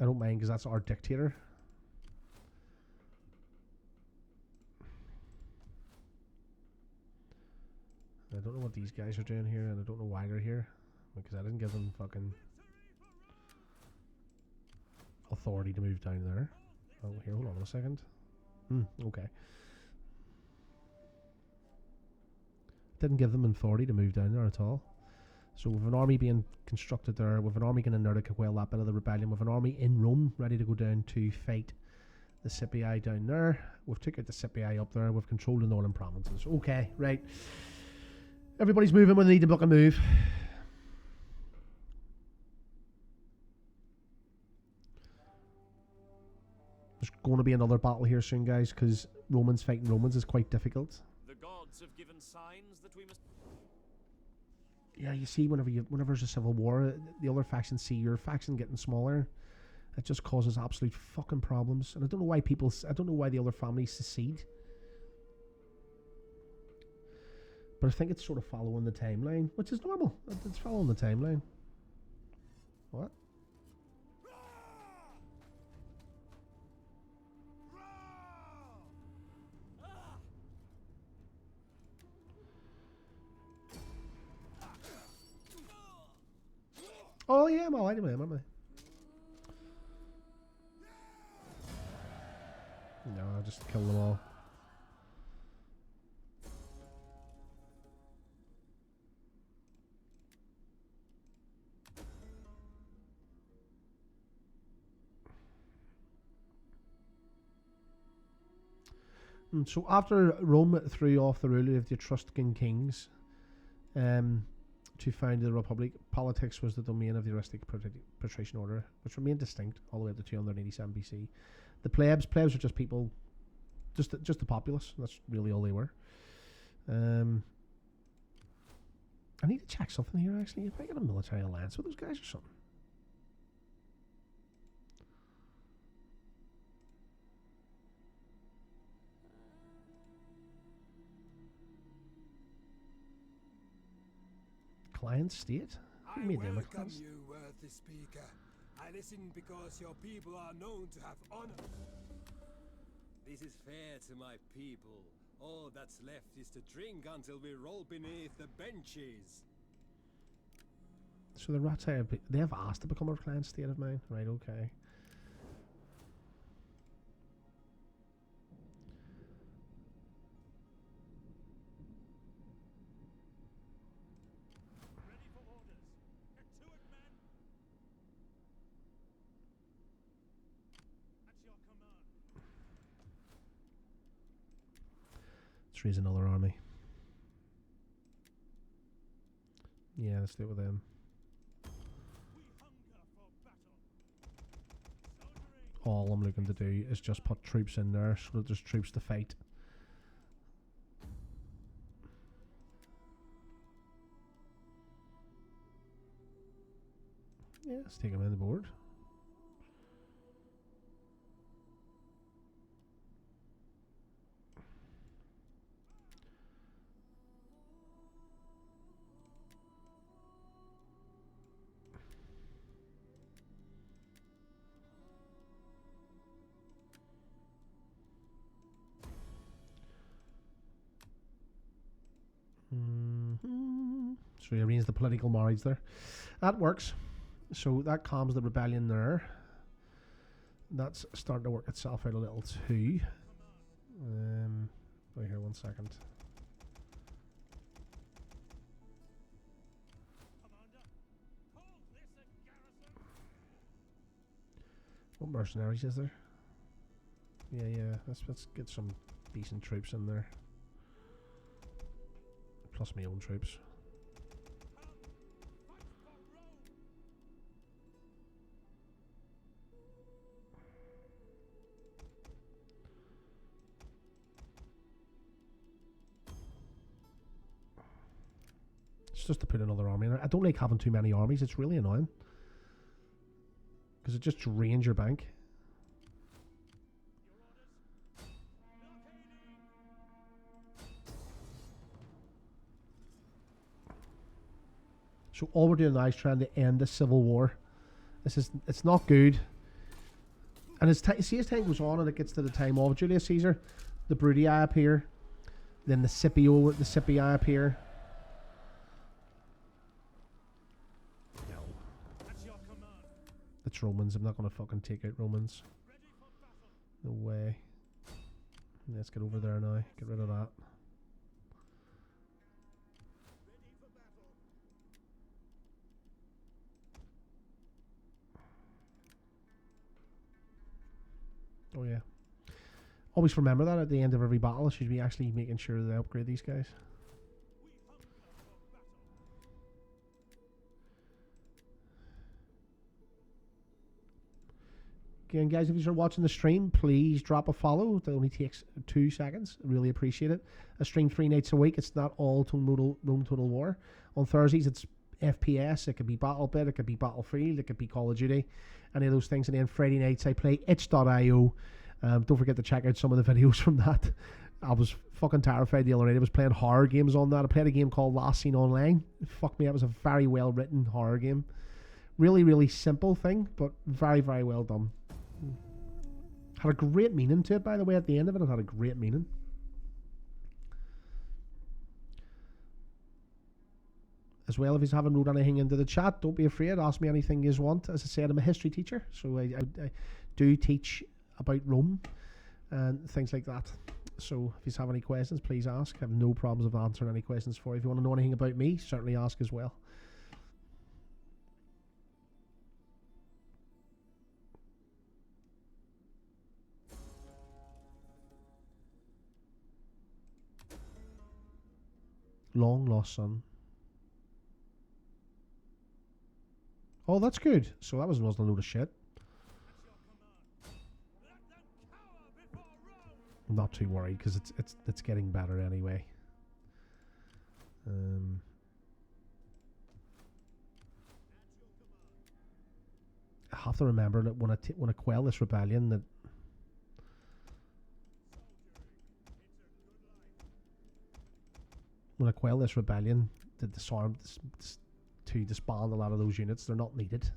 I don't mind because that's our dictator. I don't know what these guys are doing here, and I don't know why they're here, because I didn't give them fucking authority to move down there. Oh, here, hold on a second. Okay. Didn't give them authority to move down there at all. So with an army being constructed there, with an army getting in there to quell that bit of the rebellion, with an army in Rome ready to go down to fight the Scipii down there. We've took out the Scipii up there. We've controlled the northern provinces. Okay, right. Everybody's moving when they need to fucking move. There's going to be another battle here soon, guys, because Romans fighting Romans is quite difficult. The gods have given signs that we must... Yeah, you see, whenever there's a civil war, the other factions see your faction getting smaller. It just causes absolute fucking problems. And I don't know why the other families secede. But I think it's sort of following the timeline, which is normal. It's following the timeline. What? Oh yeah, I'm alright, man, aren't I? No, I'll just kill them all. So after Rome threw off the rule of the Etruscan kings to found the Republic, politics was the domain of the aristic patrician order, which remained distinct all the way up to 287 BC. The plebs are just people, just the populace. That's really all they were. I need to check something here, actually. If I get a military alliance with those guys or something. Client state? Who made them a welcome client? you, worthy speaker. I listen because your people are known to have honor. This is fair to my people. All that's left is to drink until we roll beneath the benches. So the rats they have asked to become a client state of mine? Right, okay. Ready for orders. Get to it, men. At your command. Let's raise another army. Yeah, let's do it with them. All I'm looking to do is just put troops in there so that there's troops to fight. Yeah, let's take them in the board. So he arranged the political marriage there. That works. So that calms the rebellion there. That's starting to work itself out a little too. Wait here 1 second. What mercenaries is there? Yeah. Let's get some decent troops in there. Plus my own troops. It's just to put another army in there. I don't like having too many armies. It's really annoying. Because it just drains your bank. So all we're doing now is trying to end the civil war. It's not good. And as time goes on and it gets to the time of Julius Caesar, the Brutii appear, then the Scipii appear. No. It's Romans. I'm not going to fucking take out Romans. No way. Let's get over there now. Get rid of that. Oh yeah. Always remember that at the end of every battle, I should be actually making sure that I upgrade these guys. Again, guys, if you're watching the stream, please drop a follow. It only takes 2 seconds. I really appreciate it. I stream 3 nights a week. It's not all Rome Total War. On Thursdays, it's FPS. It could be BattleBit. It could be Battlefield. It could be Call of Duty. Any of those things. And then Friday nights, I play itch.io. Don't forget to check out some of the videos from that. I was fucking terrified the other night. I was playing horror games on that. I played a game called Last Seen Online. Fuck me, that was a very well written horror game. Really, really simple thing, but very, very well done. Had a great meaning to it, by the way. At the end of it, it had a great meaning. As well, if you haven't wrote anything into the chat, don't be afraid. Ask me anything you want. As I said, I'm a history teacher, so I do teach about Rome and things like that. So if you have any questions, please ask. I have no problems of answering any questions for you. If you want to know anything about me, certainly ask as well. Long lost son. Oh, that's good. So that wasn't a load of shit. I'm not too worried because it's getting better anyway. I have to remember that when I quell this rebellion, that disarm to disband a lot of those units. They're not needed.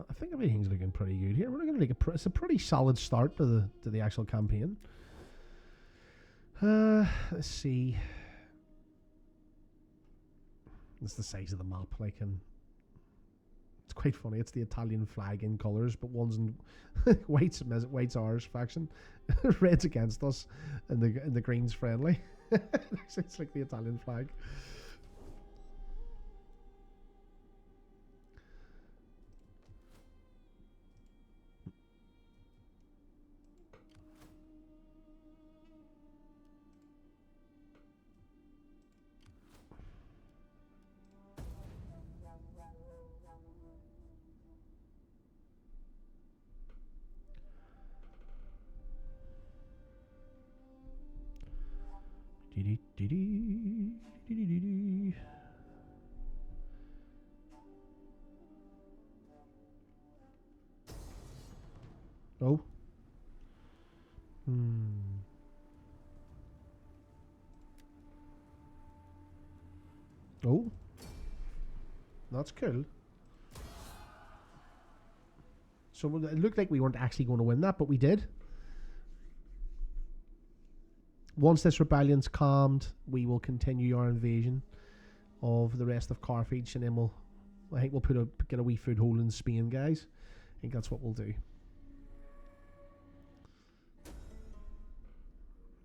I think everything's looking pretty good here. We're looking like it's a pretty solid start to the actual campaign. Let's see. It's the size of the map, like, and it's quite funny. It's the Italian flag in colours, but one's in white's ours faction, red's against us, and the green's friendly. It's like the Italian flag. Oh. Oh. That's cool. So it looked like we weren't actually going to win that, but we did. Once this rebellion's calmed, we will continue our invasion of the rest of Carthage, and then I think we'll get a wee foothold in Spain, guys. I think that's what we'll do.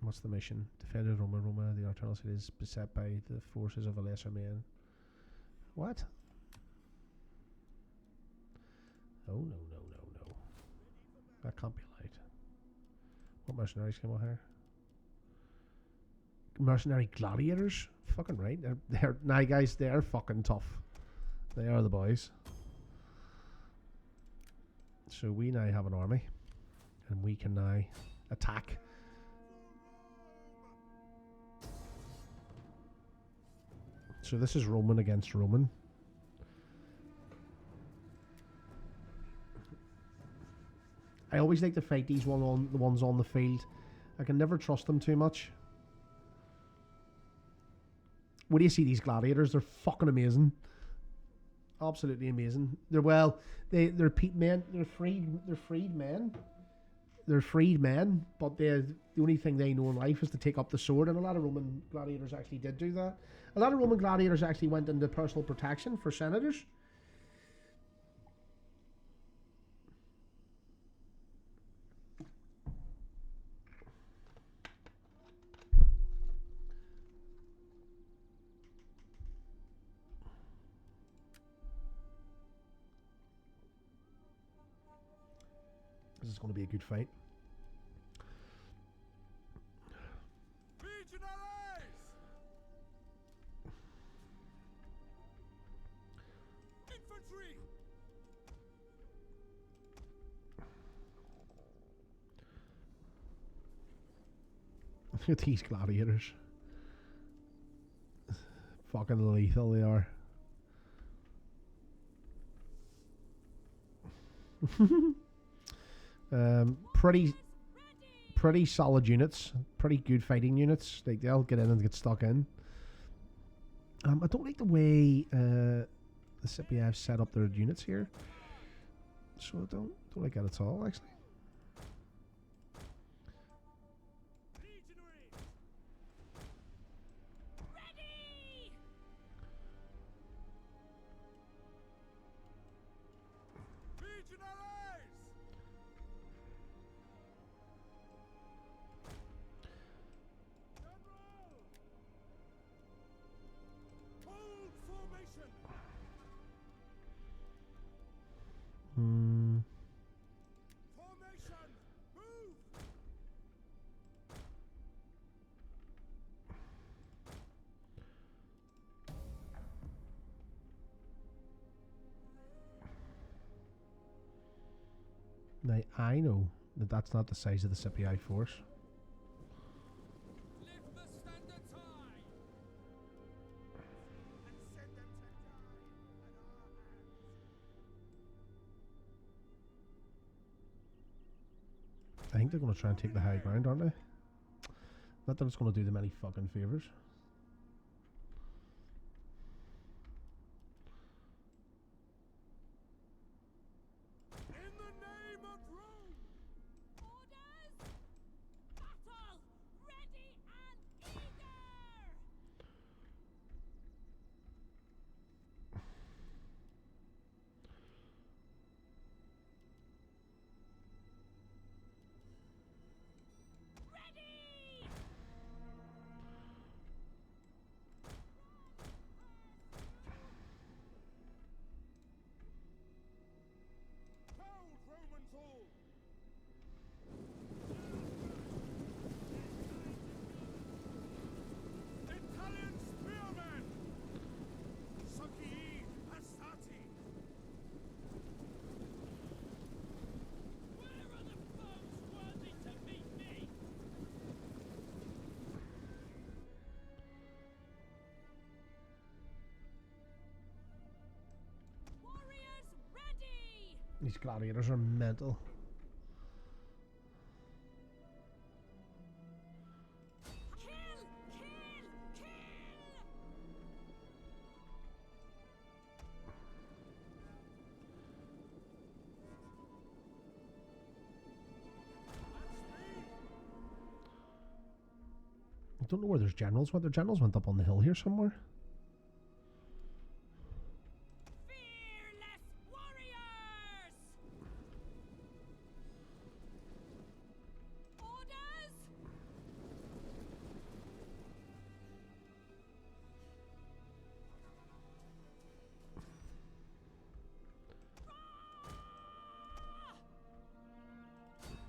What's the mission? Defended Roma. The eternal city is beset by the forces of a lesser man. What? Oh, no. That can't be right. What mercenaries came out here? Mercenary gladiators? Fucking right. They're now, guys, they're fucking tough. They are the boys. So we now have an army, and we can now attack. So this is Roman against Roman. I always like to fight the ones on the field. I can never trust them too much. What do you see these gladiators? They're fucking amazing. Absolutely amazing. They're men. They're freed men. They're freed men, but the only thing they know in life is to take up the sword, and a lot of Roman gladiators actually did do that. A lot of Roman gladiators actually went into personal protection for senators. This is going to be a good fight. Infantry! Look at these gladiators. Fucking lethal they are. Pretty solid units, pretty good fighting units. Like they'll get in and get stuck in. I don't like the way the Scipii have set up their units here. So I don't like that at all, actually. Now, I know that that's not the size of the Scipii force. Lift the standards high! And send them to die at our hands. I think they're going to try and take the high ground, aren't they? Not that it's going to do them any fucking favours. In the name of Rome! Orders! Battle! Ready and eager! Ready! These gladiators are mental. I don't know where there's generals. What their generals went up on the hill here somewhere. Fearless warriors! Orders!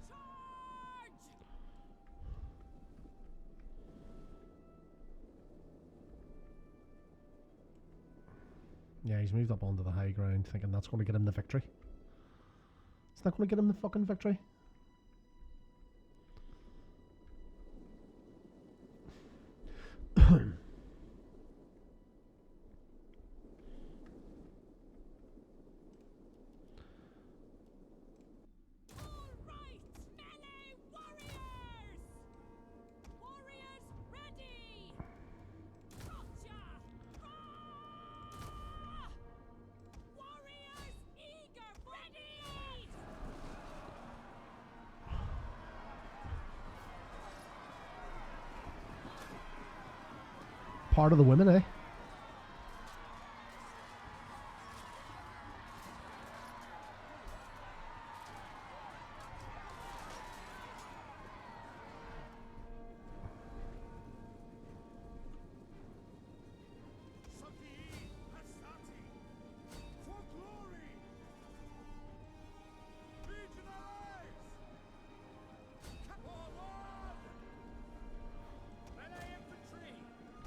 Charge! Yeah, he's moved up onto the high ground, thinking that's going to get him the victory. It's not going to get him the fucking victory. All right, melee warriors! Warriors ready! Gotcha! Rah! Warriors eager ready! Part of the women, eh? Saki Hastati! For glory! Legionaries! Forward! Melee infantry!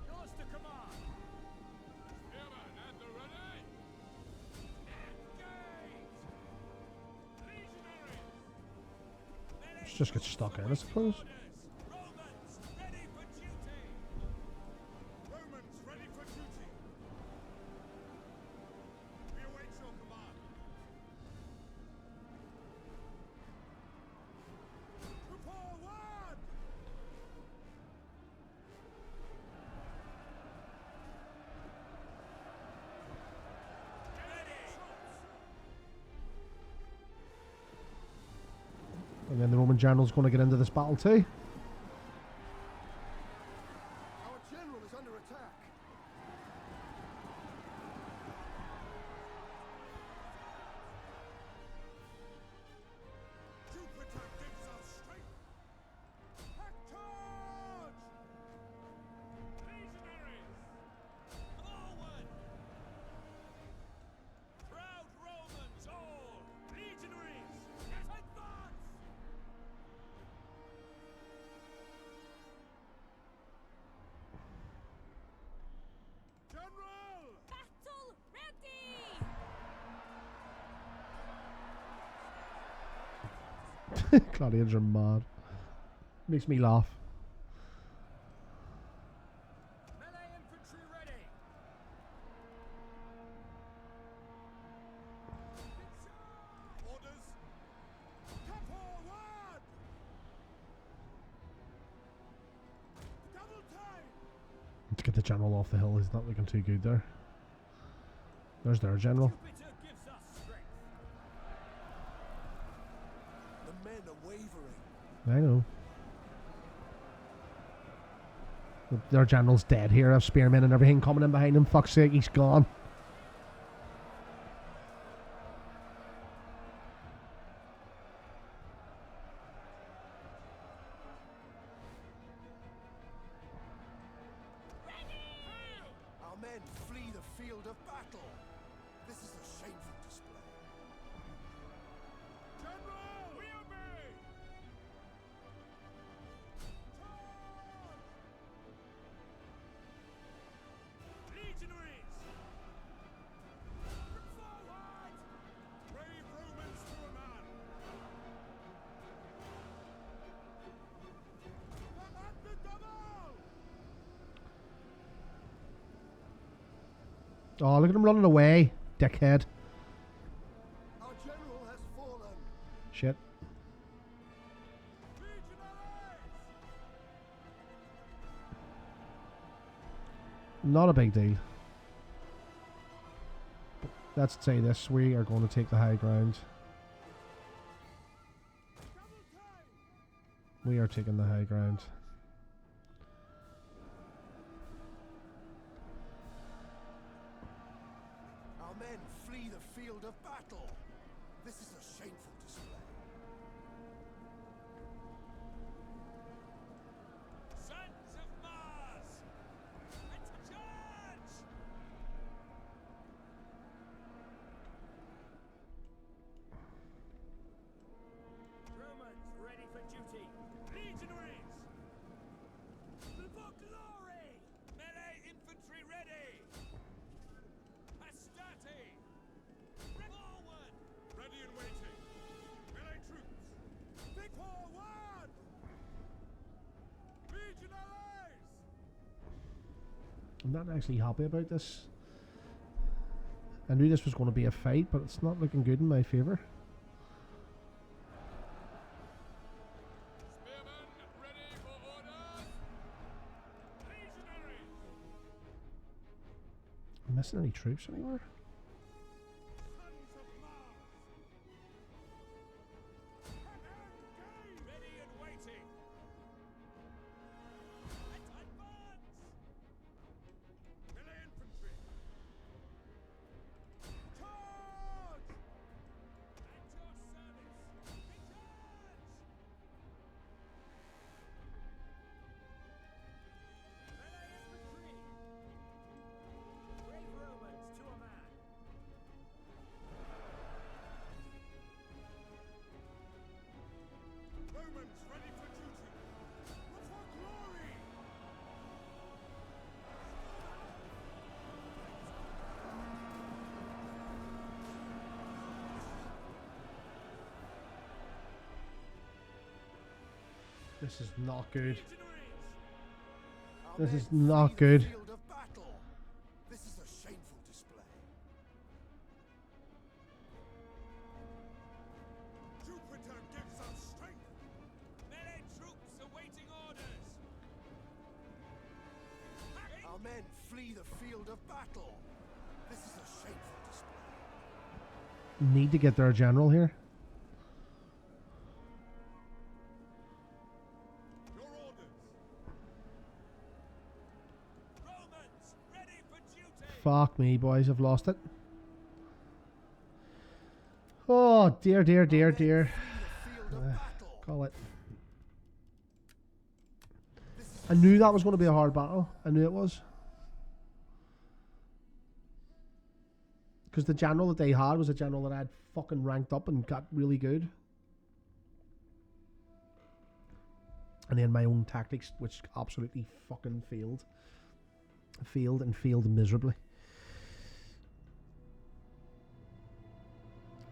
Yours to command! Spearmen at the ready! Engage! Legionaries! Let's just get stuck in, I suppose. Romans ready for duty! Romans ready for duty! We await your command. Forward! And then the Roman general's going to get into this battle too. Our general is under attack. Jupiter gives us strength. Back charge! Legionaries! Forward! Proud Romans all! Legionaries! Advance! General! Battle ready! Gladiators are mad. Makes me laugh. Melee infantry ready! Orders! Come forward! Double time! To get the general off the hill, he's not looking too good there. There's their general. Jupiter gives us strength. The men are wavering. I know. Their general's dead here. I have spearmen and everything coming in behind him. Fuck's sake, he's gone. Our men flee the field of battle. This is a shameful display. General! We obey! Charge! Legionaries! Forward! Brave Romans to a man! At the double! Oh, look at him running away, dickhead. Our general has Shit. Not a big deal. Let's say this, we are going to take the high ground. We are taking the high ground. Our men flee the field of battle. This is a shameful display. Sons of Mars! Let's charge! Romans ready for duty. Legionaries! For glory! Melee infantry ready! Hastati! Forward! Ready and waiting. Melee troops. Big forward! Legionaries! I'm not actually happy about this. I knew this was going to be a fight, but it's not looking good in my favour. Spearmen ready for orders. Legionaries! Am I missing any troops anywhere? Sons of Mars! Engage! Ready and waiting! Let's advance! Melee infantry! Charge! At your service! Recharge! Melee infantry! Brave Romans to a man! Romans ready for duty! For glory! This is not good. Legionaries! Our This men is not flee good. The field of battle. This is a shameful display. Jupiter gives us strength! Melee troops awaiting orders! Our men flee the field of battle. This is a shameful display. Need to get their general here. Your orders! Romans ready for duty! Fuck me, boys. I've lost it. Oh, dear, dear, dear, dear. Flee the field of battle. Call it. This is I knew that was going to be a hard battle. I knew it was. Because the general that they had was a general that I had fucking ranked up and got really good. And then my own tactics, which absolutely fucking failed. Failed and failed miserably.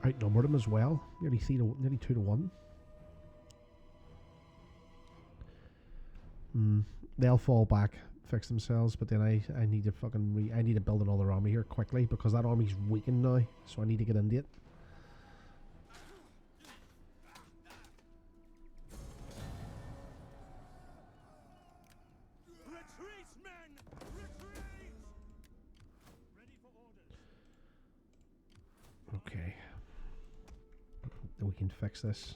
Outnumbered him as well. Nearly 2 to 1. They'll fall back, fix themselves, but then I need to fucking I need to build another army here quickly because that army's weakened now, so I need to get into it. Retreat, men! Retreat! Ready for orders. Okay. Then we can fix this.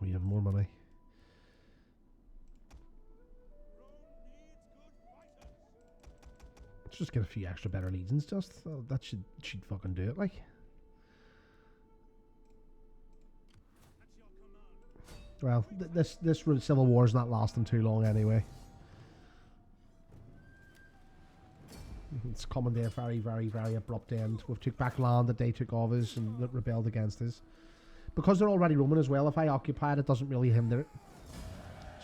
We have more money. Rome needs good fighters. Let's just get a few extra better legions. Just that should fucking do it. Like, At your command. well, this civil war is not lasting too long anyway. It's coming to a very, very, very abrupt end. We've took back land that they took of us and that rebelled against us. Because they're already Roman as well, if I occupy it, it doesn't really hinder it.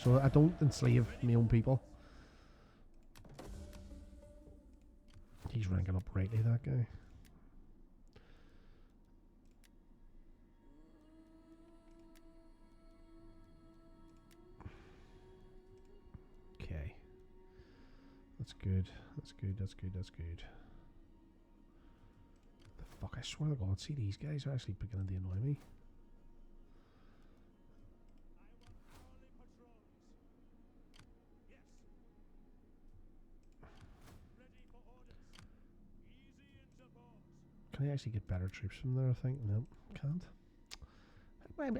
So I don't enslave my own people. He's ranking up rightly, that guy. That's good. That's good. That's good. That's good. The fuck! I swear to God, see, these guys are actually beginning to annoy me. Can I actually get better troops from there? I think no, can't.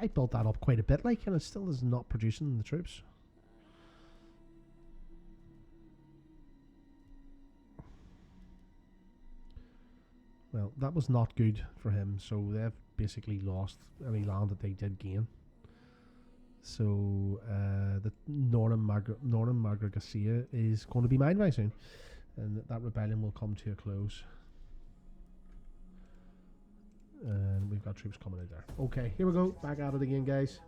I built that up quite a bit, like, and it still is not producing the troops. Well, that was not good for him, so they've basically lost any land that they did gain. So the Northern Margargacia is going to be mined very soon, and that rebellion will come to a close. And we've got troops coming out there. Okay, here we go. Back at it again, guys.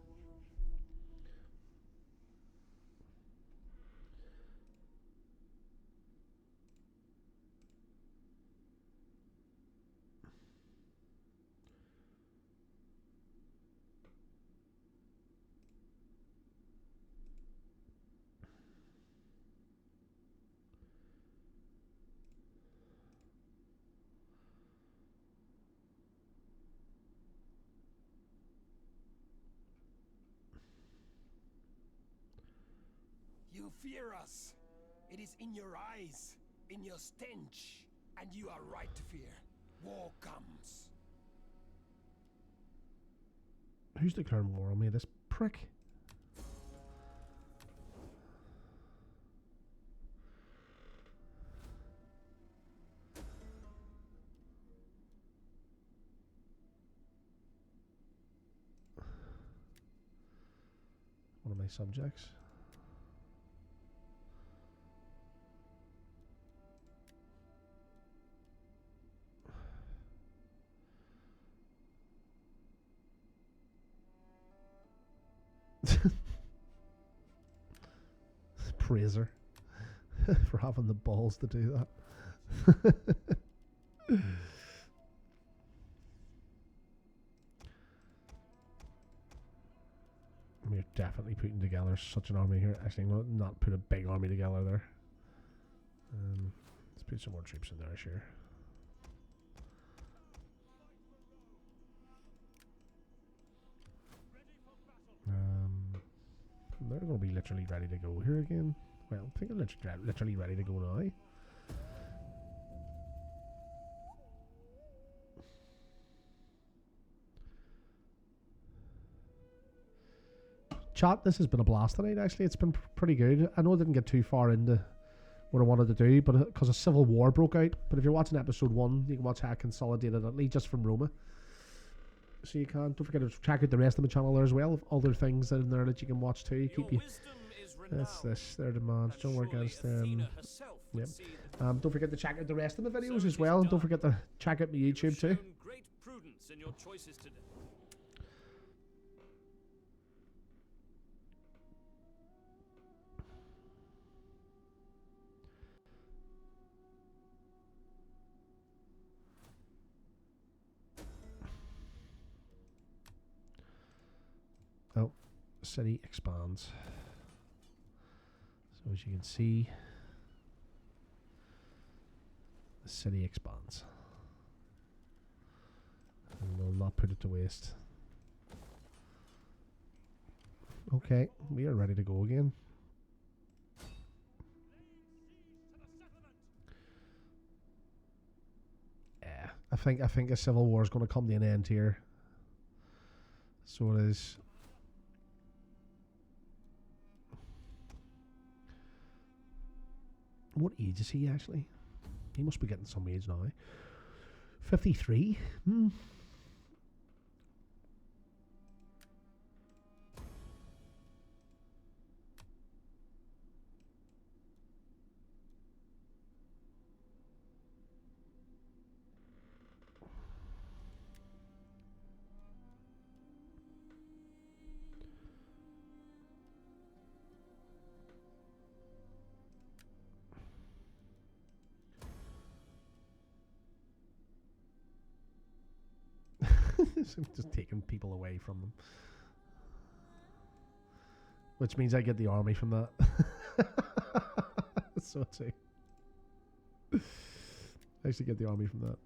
You fear us. It is in your eyes, in your stench, and you are right to fear. War comes. Who's declaring war on me? This prick. One of my subjects. Praiser for having the balls to do that. We're definitely putting together such an army here. Actually, I'm going to not put a big army together there. Let's put some more troops in there, sure. They're going to be literally ready to go here again. Well, I think they're literally ready to go now. Chat, this has been a blast tonight, actually. It's been pretty good. I know I didn't get too far into what I wanted to do, but because a civil war broke out. But if you're watching episode 1, you can watch how I consolidated at least just from Roma. So you can. Don't forget to check out the rest of my channel there as well. Other things in there that you can watch too. Keep you. That's this. Their demands. Don't work against them. Yep. Don't forget to check out the rest of the videos as well. And don't forget to check out my YouTube too. Great prudence in your choices today. Oh, city expands. So as you can see, the city expands. And we'll not put it to waste. Okay, we are ready to go again. Yeah, I think a civil war is going to come to an end here. So it is. What age is he actually? He must be getting some age now. 53? Just taking people away from them. Which means I get the army from that. So too. Nice to get the army from that.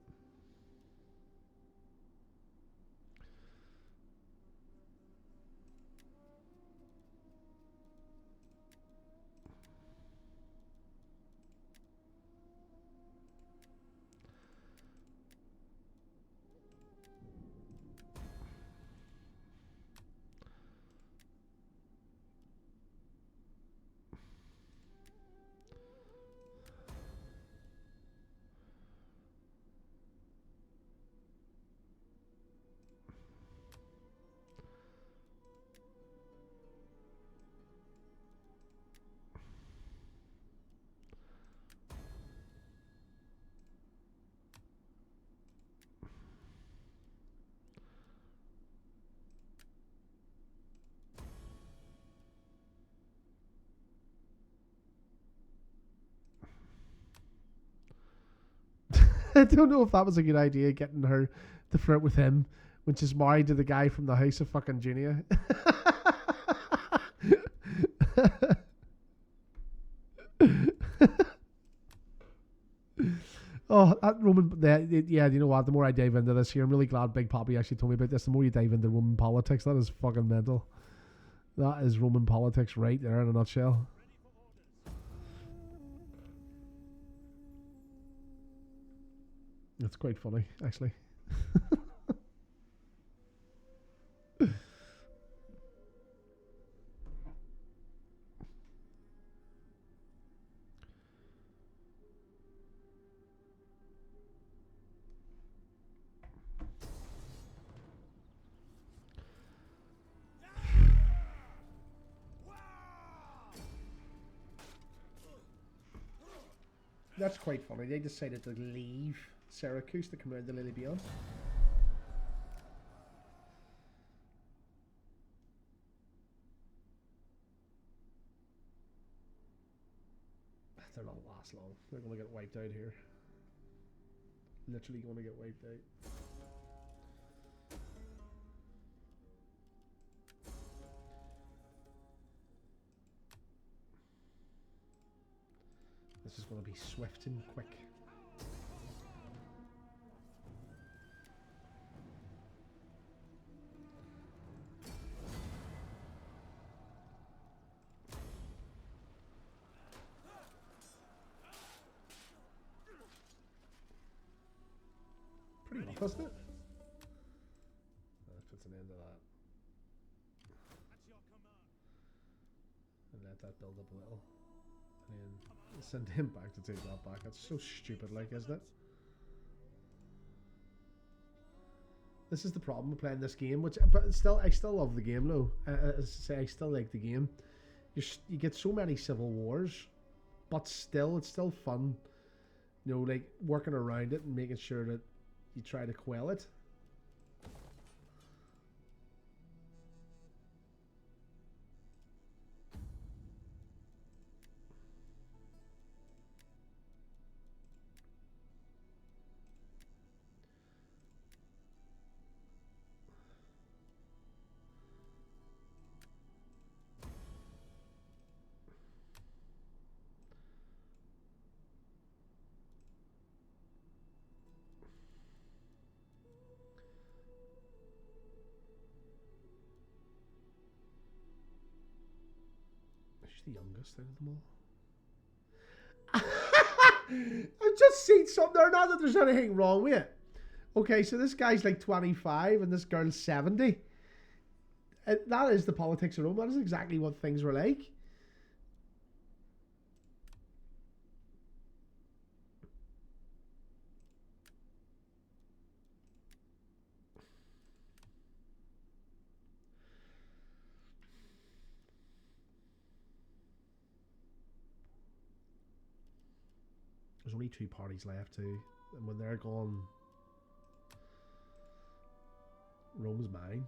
I don't know if that was a good idea, getting her to flirt with him when she's married to the guy from the House of fucking Junior. Oh, that Roman, yeah, you know what? The more I dive into this here, I'm really glad Big Poppy actually told me about this. The more you dive into Roman politics, that is fucking mental. That is Roman politics right there in a nutshell. It's quite funny, actually. That's quite funny. They decided to leave Syracuse to come around to Lily Beyond. They're not last long. They're going to get wiped out here. Literally going to get wiped out. This is going to be swift and quick. Pretty rough, isn't it? That puts an end to that. And let that build up a little. And then send him back to take that back. That's so stupid, like, isn't it? This is the problem with playing this game, but still, I still love the game, though. As I say, I still like the game. You get so many civil wars, but still, it's still fun. You know, like working around it and making sure that you try to quell it. The youngest out of them all. I've just seen something there. Not that there's anything wrong with it. Okay, so this guy's like 25 and this girl's 70. That is the politics of Rome. That is exactly what things were like. There's only 2 parties left too, and when they're gone, Rome's mine.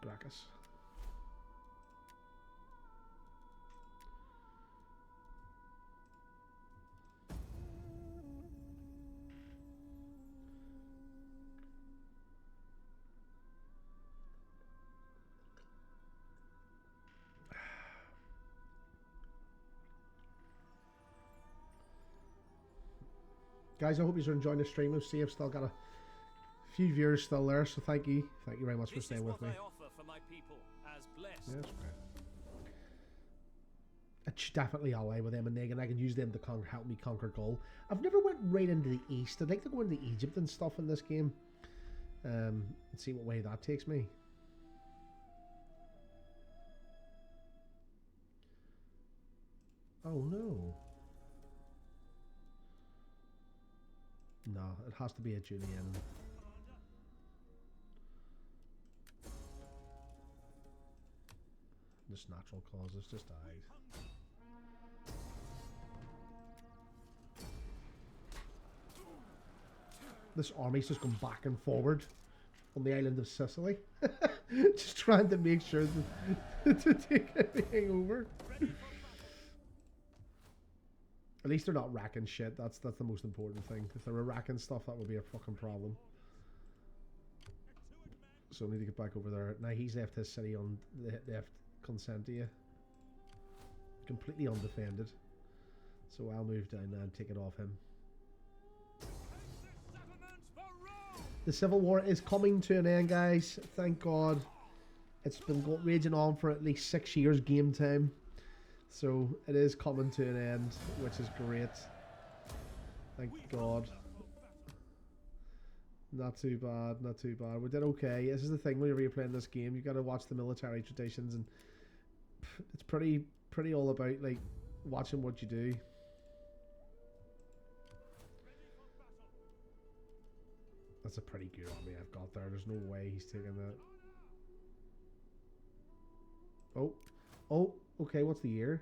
Gracchus. Guys, I hope you're enjoying the stream. See, I've still got a few viewers still there, so thank you. Thank you very much for This is staying with what me. I offer for my people, as blessed. Yeah, that's okay. It's definitely ally with them and Negan. I can use them to help me conquer Gaul. I've never went right into the east. I'd like to go into Egypt and stuff in this game. And see what way that takes me. Oh no. No, it has to be a Julian. Just natural causes, just died. This army's just going back and forward on the island of Sicily. Just trying to make sure that to take everything over. At least they're not racking shit. That's the most important thing. If they were racking stuff, that would be a fucking problem. So I need to get back over there. Now he's left his city on left Consentia. Completely undefended. So I'll move down there and take it off him. The Civil War is coming to an end, guys. Thank God. It's been raging on for at least 6 years game time. So it is coming to an end, which is great. Thank God. Not too bad, not too bad. We did okay. This is the thing whenever you're playing this game, you got to watch the military traditions, and it's pretty all about like watching what you do. That's a pretty good army I've got there. There's no way he's taking that. Oh, okay, what's the year?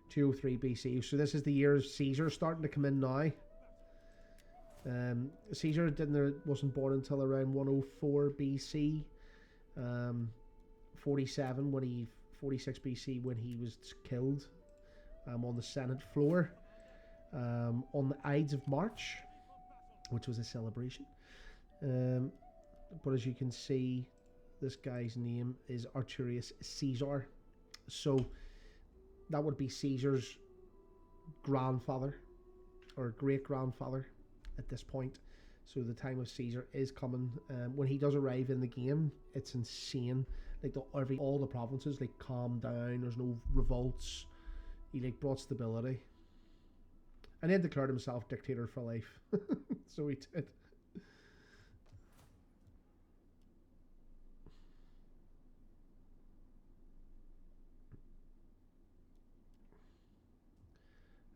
203 BC. So this is the year Caesar's starting to come in now. Caesar wasn't born until around 104 BC. 46 BC when he was killed on the Senate floor on the Ides of March, which was a celebration. But as you can see, this guy's name is Arturius Caesar. So that would be Caesar's grandfather or great-grandfather at this point. So the time of Caesar is coming. When he does arrive in the game, it's insane. Like all the provinces like calm down. There's no revolts. He like brought stability, and then declared himself dictator for life. So he did.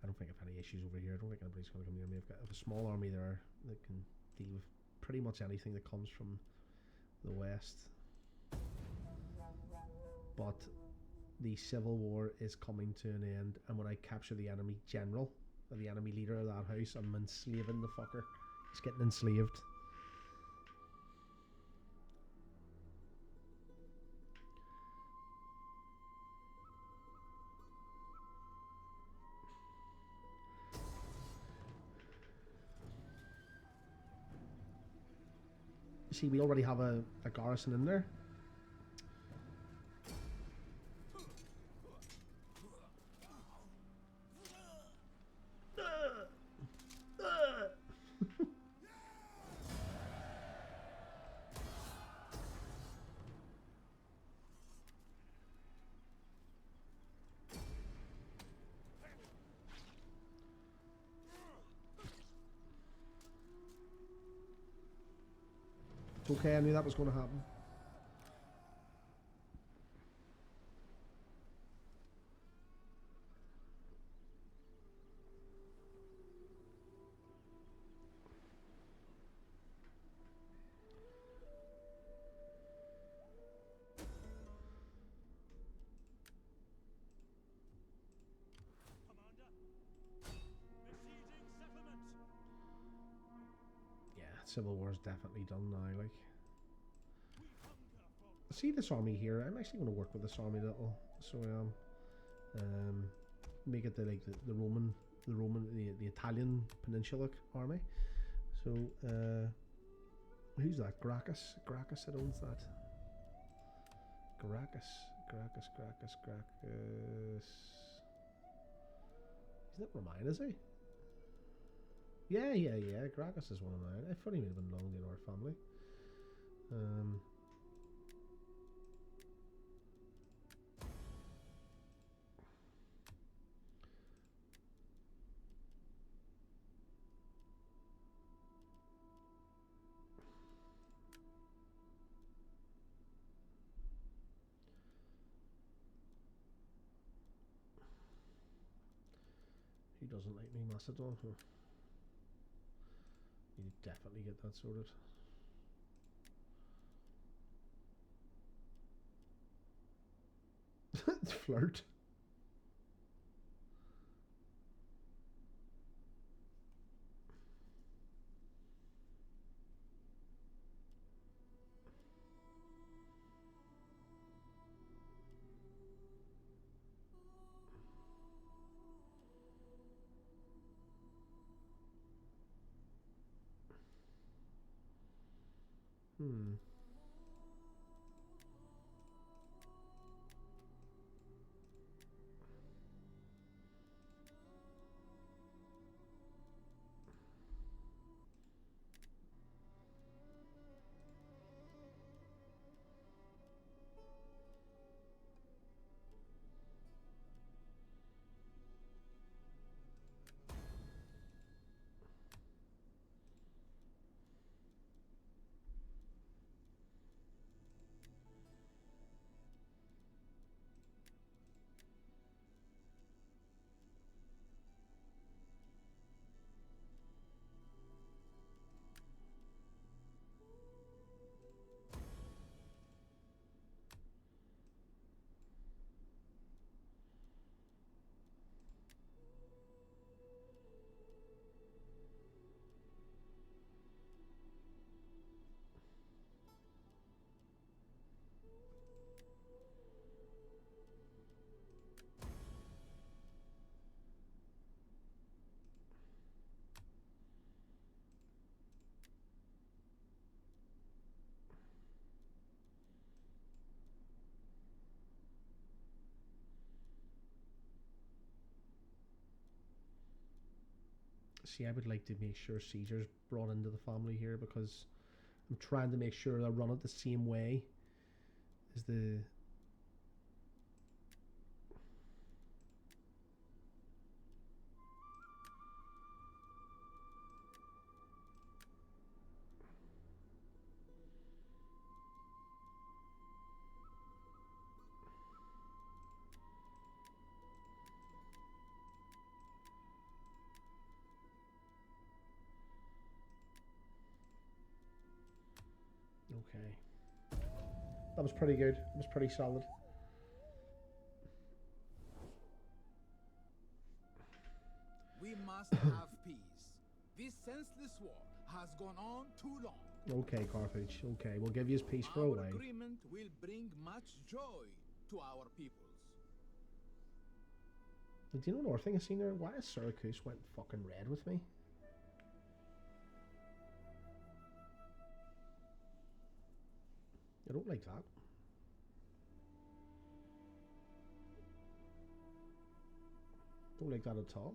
I don't think I've any issues over here. I don't think anybody's going to come near me. I've a small army there that can deal with pretty much anything that comes from the west. But the Civil War is coming to an end, and when I capture the enemy general, or the enemy leader of that house, I'm enslaving the fucker. He's getting enslaved. See, we already have a garrison in there. Okay, I knew that was going to happen. Yeah, Civil War's definitely done now, like. See this army here. I'm actually going to work with this army a little, so make it the Italian Peninsula army. So who's that? Gracchus that owns that. Gracchus. He's not Roman, is he? Yeah, yeah, yeah. Gracchus is one of mine. I thought he would have been belonged to our family. Um. He doesn't like me, Macedon. Huh. You definitely get that sorted. Flirt. Hmm. See, I would like to make sure Caesar's brought into the family here because I'm trying to make sure they run it the same way as the. Okay. That was pretty good. That was pretty solid. We must have peace. This senseless war has gone on too long. Okay, Carthage. Okay, we'll give you his peace for a Our while. agreement will bring much joy to our peoples. Do you know another thing I seen there? Why is Syracuse went fucking red with me? I don't like that. Don't like that at all.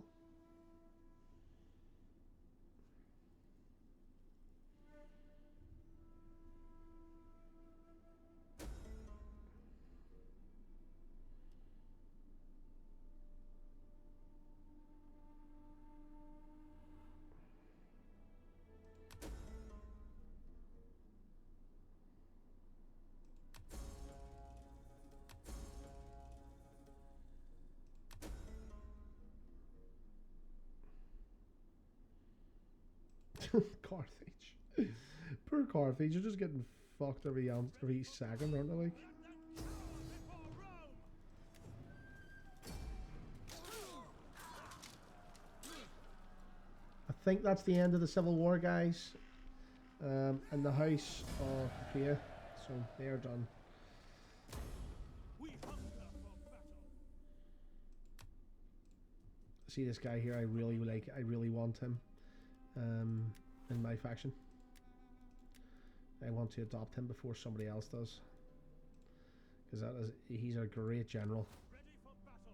Carthage. Poor Carthage, you're just getting fucked every second, aren't they? Like, I think that's the end of the Civil War, guys. And the House of Capria. So they are done. We hunger for battle. See this guy here, I really like. I really want him in my faction. I want to adopt him before somebody else does, because he's a great general. Ready for battle.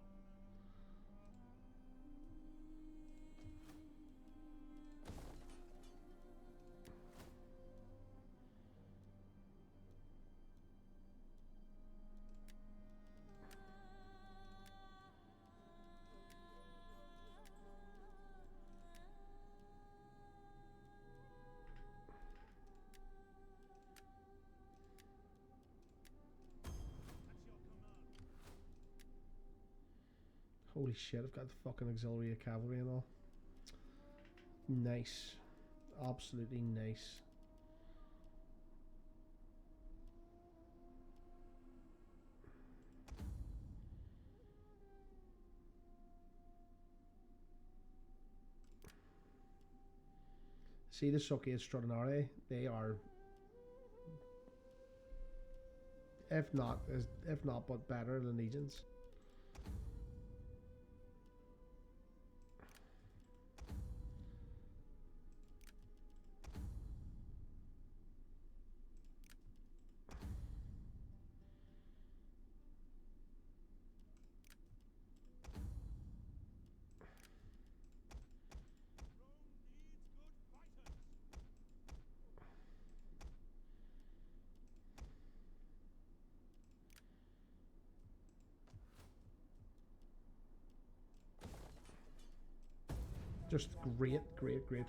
Holy shit, I've got the fucking auxiliary of cavalry and all. Nice. Absolutely nice. See the Succhi Extraordinari? They are, if not but better than legions. Just great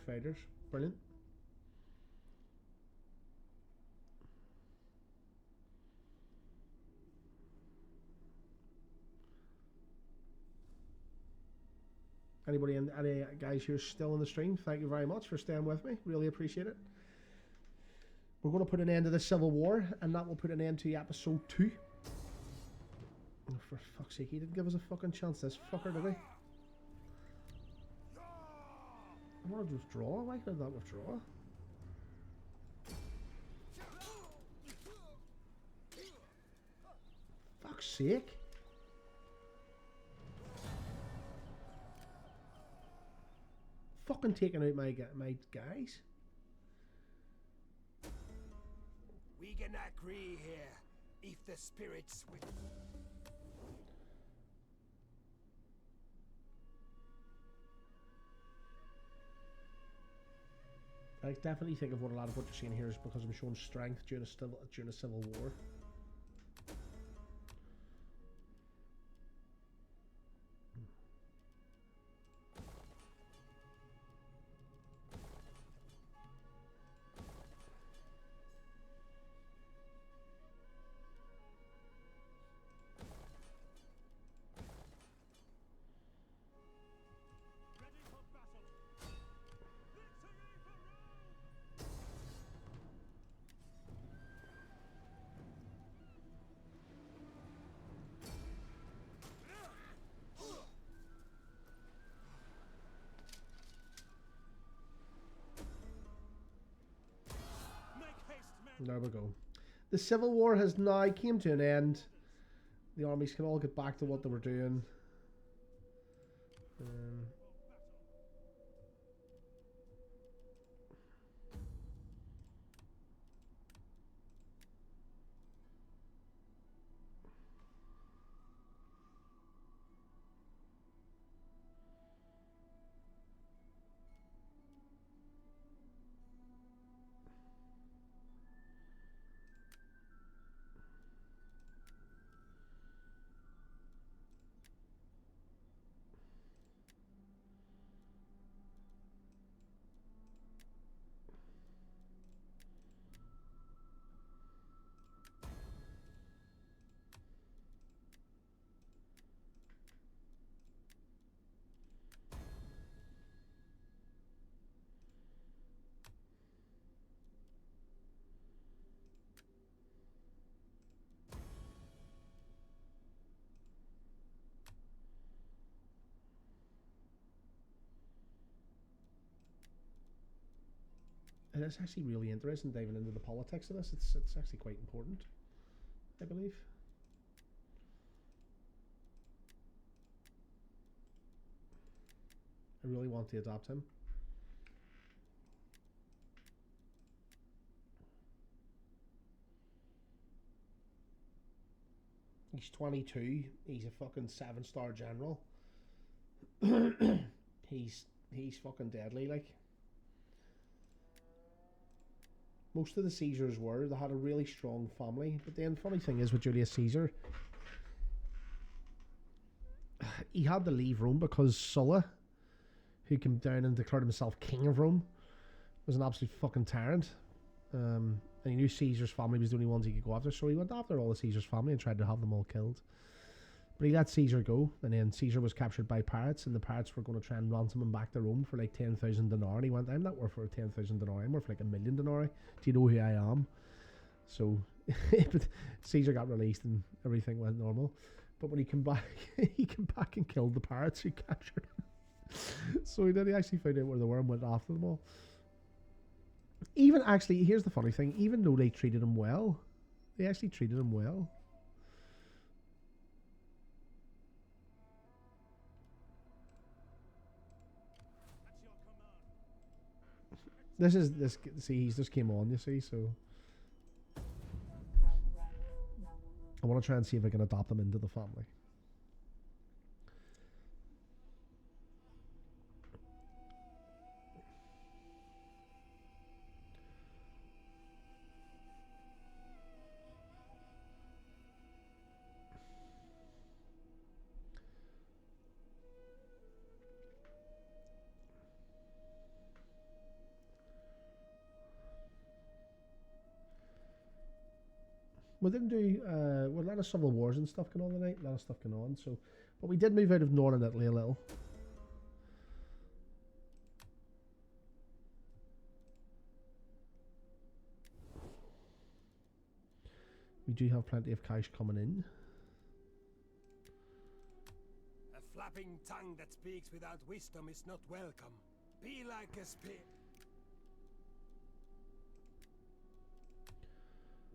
fighters. Brilliant. Anybody in, any guys who are still in the stream, thank you very much for staying with me. Really appreciate it. We're going to put an end to the Civil War, and that will put an end to episode 2. Oh, for fuck's sake, he didn't give us a fucking chance, this fucker, did he? I wanted to withdraw. Why could I not withdraw? Fuck's sake. Fucking taking out my guys. We can agree here if the spirits will. I definitely think of what a lot of what you're seeing here is because I'm showing strength during a civil war. There we go. The Civil War has now came to an end. The armies can all get back to what they were doing. And it's actually really interesting diving into the politics of this. It's actually quite important, I believe. I really want to adopt him. He's 22. He's a fucking 7-star general. he's fucking deadly, like. Most of the Caesars were. They had a really strong family. But then, funny thing is with Julius Caesar, he had to leave Rome because Sulla, who came down and declared himself king of Rome, was an absolute fucking tyrant. And he knew Caesar's family was the only ones he could go after, so he went after all the Caesar's family and tried to have them all killed. But he let Caesar go, and then Caesar was captured by pirates, and the pirates were going to try and ransom him back to Rome for like 10,000 denarii. And he went, I'm not worth for 10,000 denarii, I'm worth like 1,000,000 denarii. Do you know who I am? So, but Caesar got released and everything went normal. But when he came back, he came back and killed the pirates who captured him. So he actually found out where they were and went after them all. Even actually, here's the funny thing, even though they treated him well, they actually treated him well. See, he's just came on, you see, so I want to try and see if I can adopt him into the family. We didn't do, well, a lot of civil wars and stuff going on tonight, a lot of stuff going on, so, but we did move out of Northern Italy a little. We do have plenty of cash coming in. A flapping tongue that speaks without wisdom is not welcome. Be like a spirit.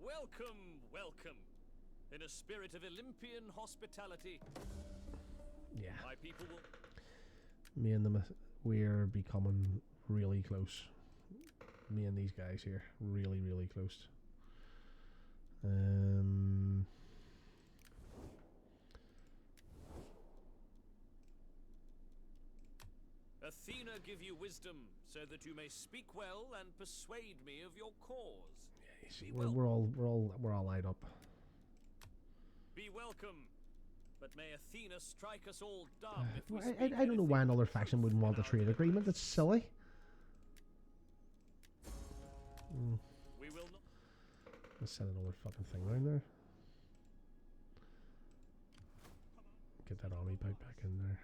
Welcome, welcome. In a spirit of Olympian hospitality. Yeah. My people will... Me and them, we're becoming really close. Me and these guys here, really, really close. Athena give you wisdom, so that you may speak well and persuade me of your cause. Yeah, you see, we're all lined up. Be welcome, but may Athena strike us all dumb if we speak I don't know why another faction wouldn't want a trade agreement. It's silly. We will not. Let's send another fucking thing around there. Get that army back in there.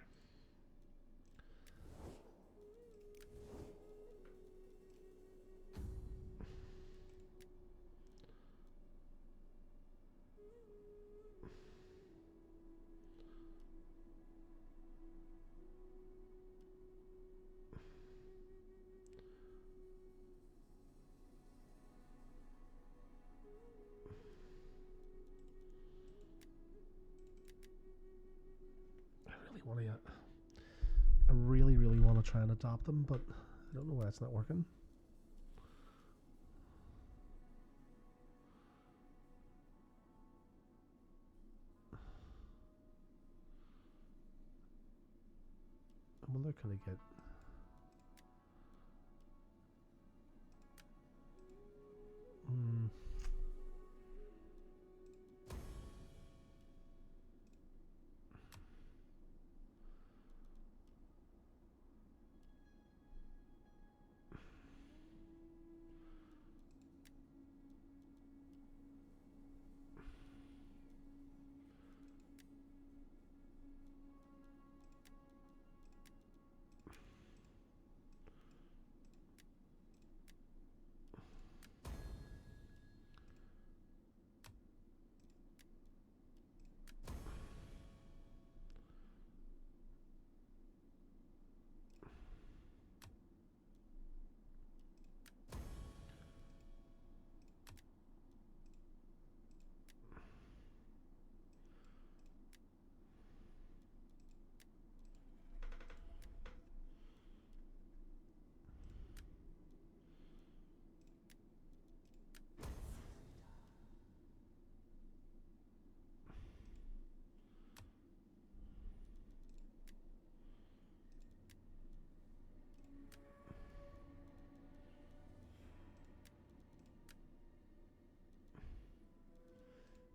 I really want to try and adopt them, but I don't know why it's not working. I wonder, can I get...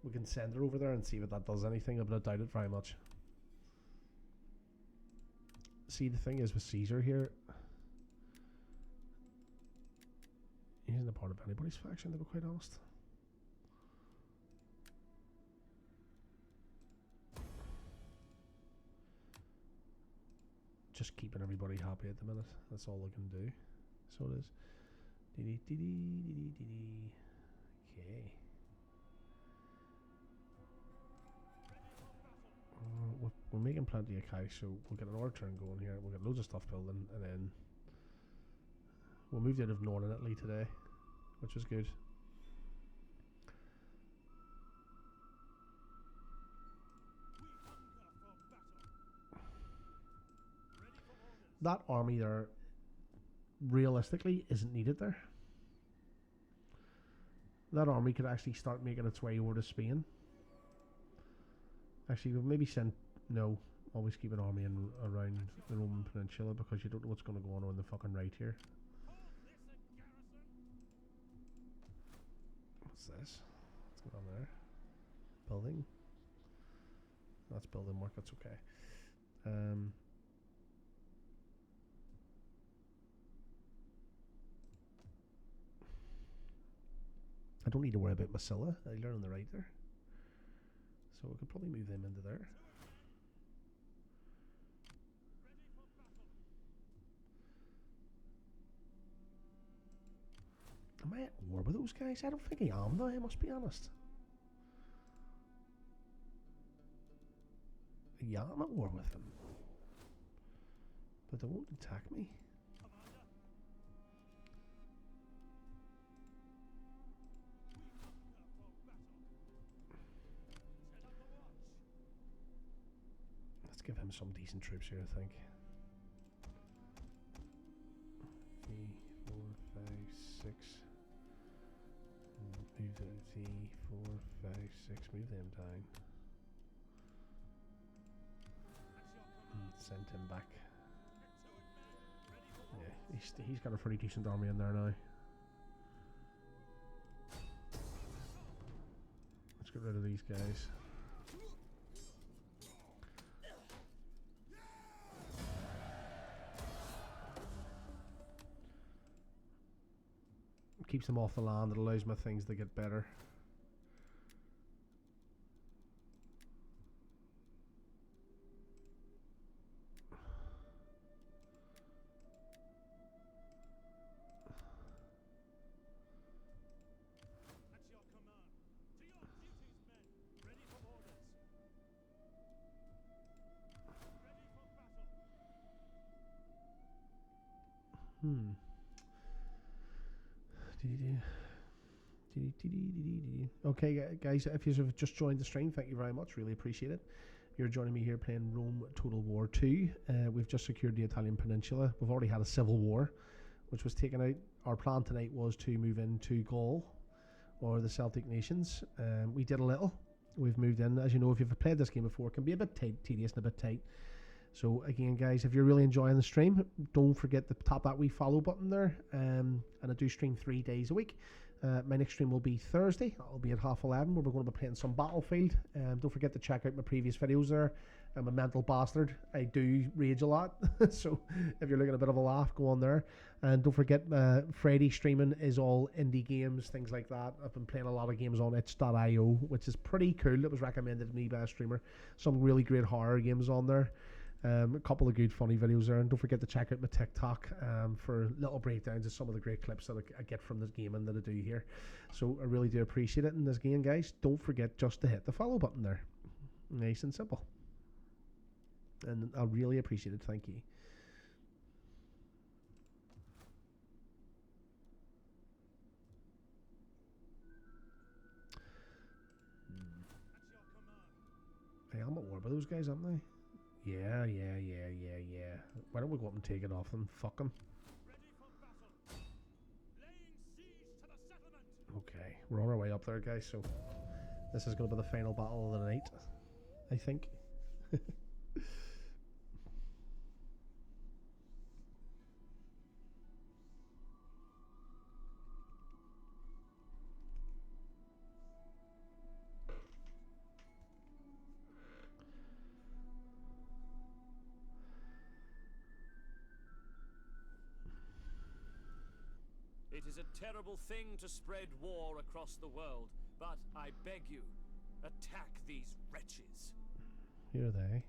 We can send her over there and see if that does anything, but I doubt it very much. See, the thing is with Caesar here, he isn't a part of anybody's faction, to be quite honest. just keeping everybody happy at the minute. That's all I can do. So it is. Okay. We're making plenty of cash, so we'll get another turn going here. We'll get loads of stuff building, and then we moved out of Northern Italy today, which is good. That army there realistically isn't needed there. That army could actually start making its way over to Spain. Actually, we'll maybe send... No, always keep an army in around the Roman Peninsula, because you don't know what's going to go on the fucking right here. What's this? What's going on there? Building? That's building work, that's okay. I don't need to worry about Massilla. I learned on the right there. So we could probably move them into there. Am I at war with those guys? I don't think I am though, I must be honest. Yeah, I'm at war with them. But they won't attack me. Let's give him some decent troops here, I think. 3, 4, 5, 6. Move the 3, 4, 5, 6. Move them down. Send him back. Yeah, he's got a pretty decent army in there now. Let's get rid of these guys. Keeps them off the land. It allows my things to get better. Okay, guys, if you've just joined the stream, thank you very much. Really appreciate it. You're joining me here playing Rome Total War 2. We've just secured the Italian peninsula. We've already had a civil war, which was taken out. Our plan tonight was to move into Gaul, or the Celtic nations. We did a little. We've moved in. As you know, if you've played this game before, it can be a bit tedious and a bit tight. So again, guys, if you're really enjoying the stream, don't forget to tap that wee follow button there. And I do stream 3 days a week. My next stream will be Thursday. I'll be at 11:30 where we're going to be playing some Battlefield. Don't forget to check out my previous videos there. I'm a mental bastard. I do rage a lot. So if you're looking at a bit of a laugh, go on there. And don't forget, Friday streaming is all indie games, things like that. I've been playing a lot of games on itch.io, which is pretty cool. It was recommended to me by a streamer. Some really great horror games on there. A couple of good funny videos there, and don't forget to check out my TikTok for little breakdowns of some of the great clips that I get from this game and that I do here. So I really do appreciate it. And this game, guys, don't forget just to hit the follow button there. Nice and simple. And I really appreciate it. Thank you. I am at war with those guys, aren't I? Yeah. Why don't we go up and take it off them? Fuck them. Okay, we're on our way up there, guys, so this is going to be the final battle of the night, I think. It is a terrible thing to spread war across the world, but I beg you, attack these wretches. Here they.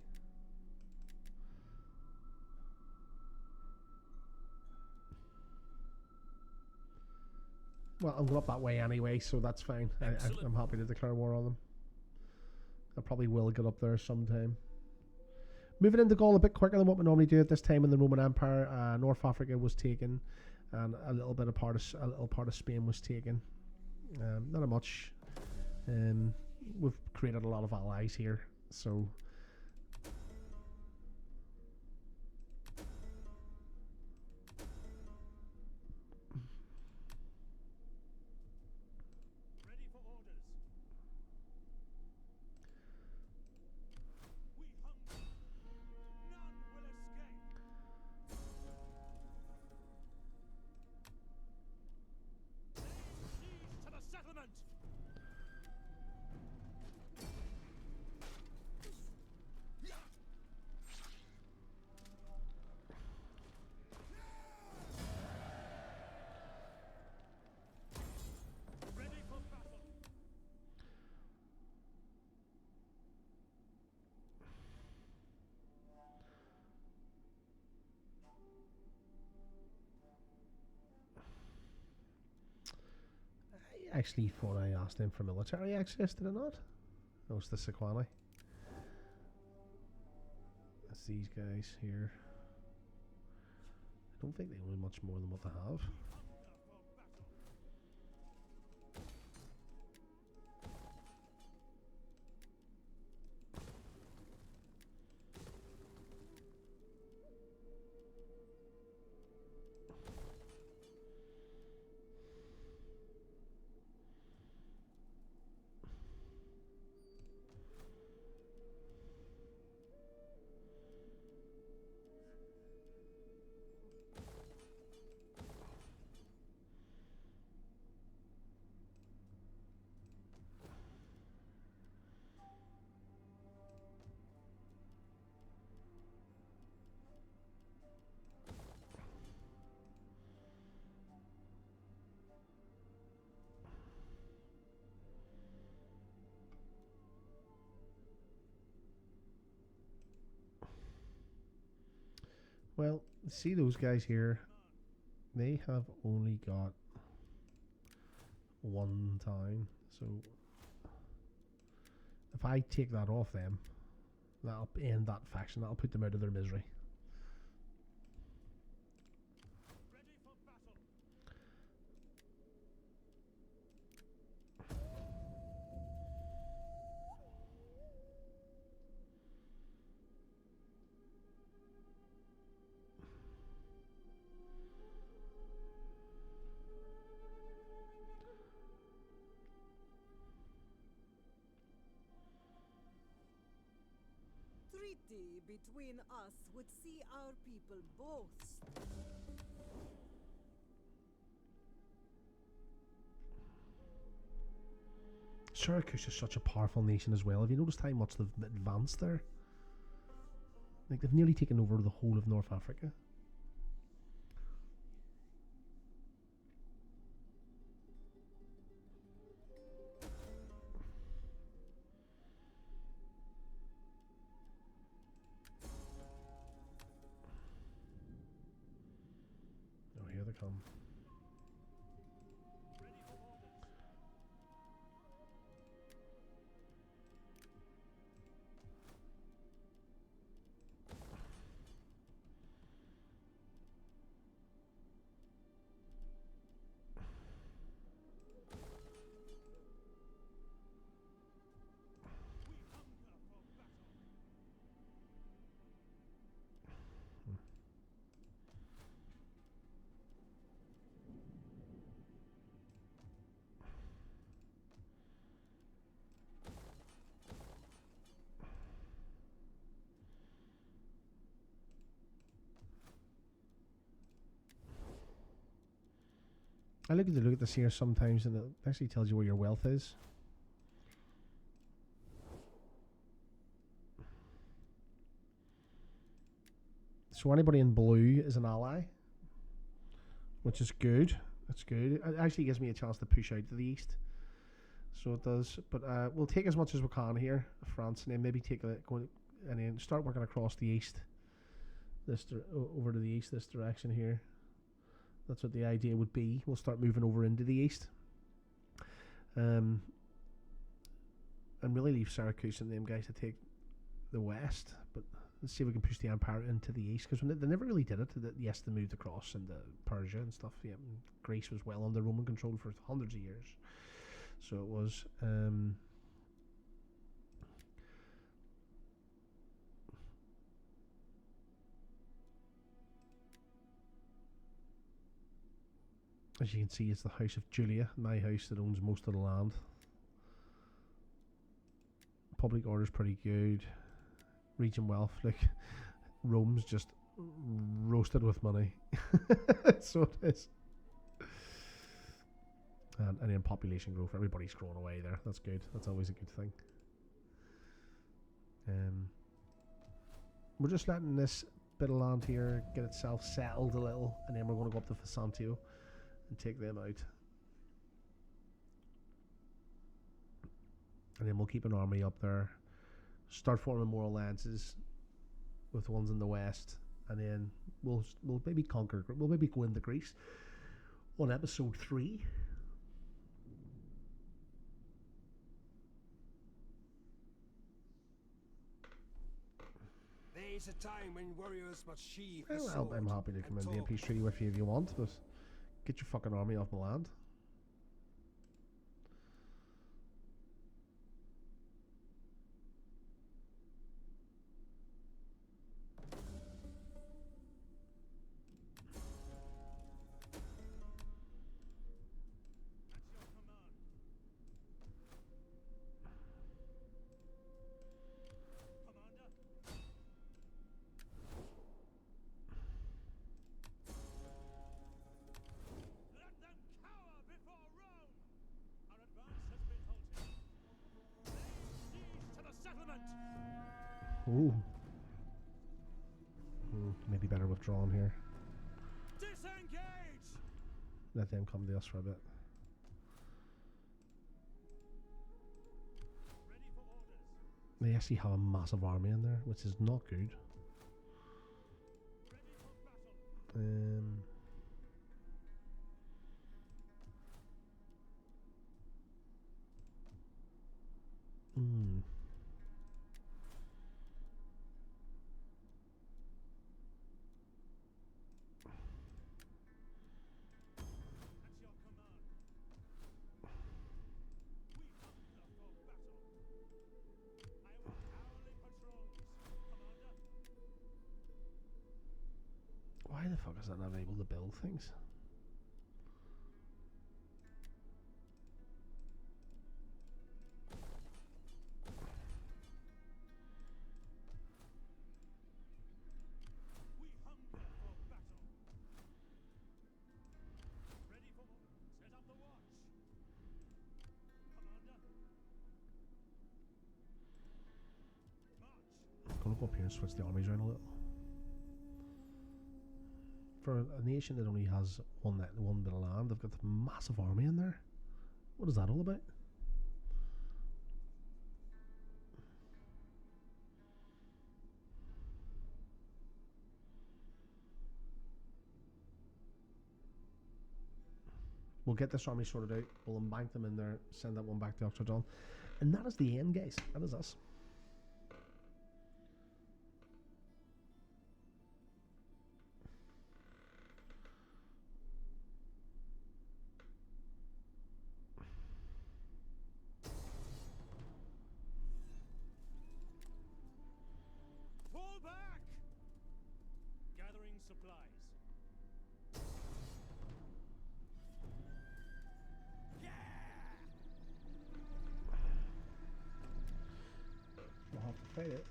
Well, I'm going up that way anyway, so that's fine. I'm happy to declare war on them. I probably will get up there sometime. Moving into Gaul a bit quicker than what we normally do at this time in the Roman Empire. North Africa was taken, and a little part of Spain was taken. Not a much. We've created a lot of allies here, so. Ready for orders. We hunger. None will escape. Lay siege to the settlement. Ready for battle. I actually thought I asked him for military access, did I not? No, it's the Sequani. That's these guys here. I don't think they own much more than what they have. Well, see those guys here. They have only got one town, so if I take that off them, that'll end that faction. That'll put them out of their misery. Ready for battle. Treaty between us would see our people both. Syracuse is such a powerful nation as well. Have you noticed how much they've advanced there? Like, they've nearly taken over the whole of North Africa. Oh, here they come. Ready for orders. We hunger for battle. I look at this here sometimes, and it actually tells you where your wealth is. So anybody in blue is an ally, which is good. That's good. It actually gives me a chance to push out to the east. So it does. But we'll take as much as we can here, France, and then maybe take a go and then start working across the east. Over to the east, this direction here. That's what the idea would be. We'll start moving over into the east. And really leave Syracuse and them guys to take the west. But let's see if we can push the Empire into the east, because they never really did it. Yes, they moved across into Persia and stuff. Yeah, and Greece was well under Roman control for hundreds of years. So it was. As you can see, it's the house of Julia, my house, that owns most of the land. Public order's pretty good. Region wealth, like Rome's just roasted with money. So it is. And then population growth. Everybody's growing away there. That's good. That's always a good thing. We're just letting this bit of land here get itself settled a little, and then we're going to go up to Fasantio and take them out. And then we'll keep an army up there, start forming more alliances with ones in the west, and then we'll maybe conquer. We'll maybe go into Greece on episode 3. There's a time when warriors must sheathe the Well, sword I'm happy to come and into a talk. peace treaty with you if you want, but get your fucking army off my land. Let them cower before Rome! Our advance has been halted. Lay siege to the settlement! Ooh. Maybe better withdrawn here. Disengage! Let them come to us for a bit. Ready for orders. They actually have a massive army in there, which is not good. Ready for battle. At your command. We hunger for battle. I will hourly patrols. Commander, Why the fuck is that not able to build things? we hunger for battle. Ready for set up the watch. Commander. March. I'm gonna go up here and switch the armies around a little. For a nation that only has one bit of land, they've got a massive army in there. What is that all about? We'll get this army sorted out. We'll embank them in there, send that one back to Oxford. And that is the end, guys. That is us. Fall back! Gathering supplies. We'll have to fight it.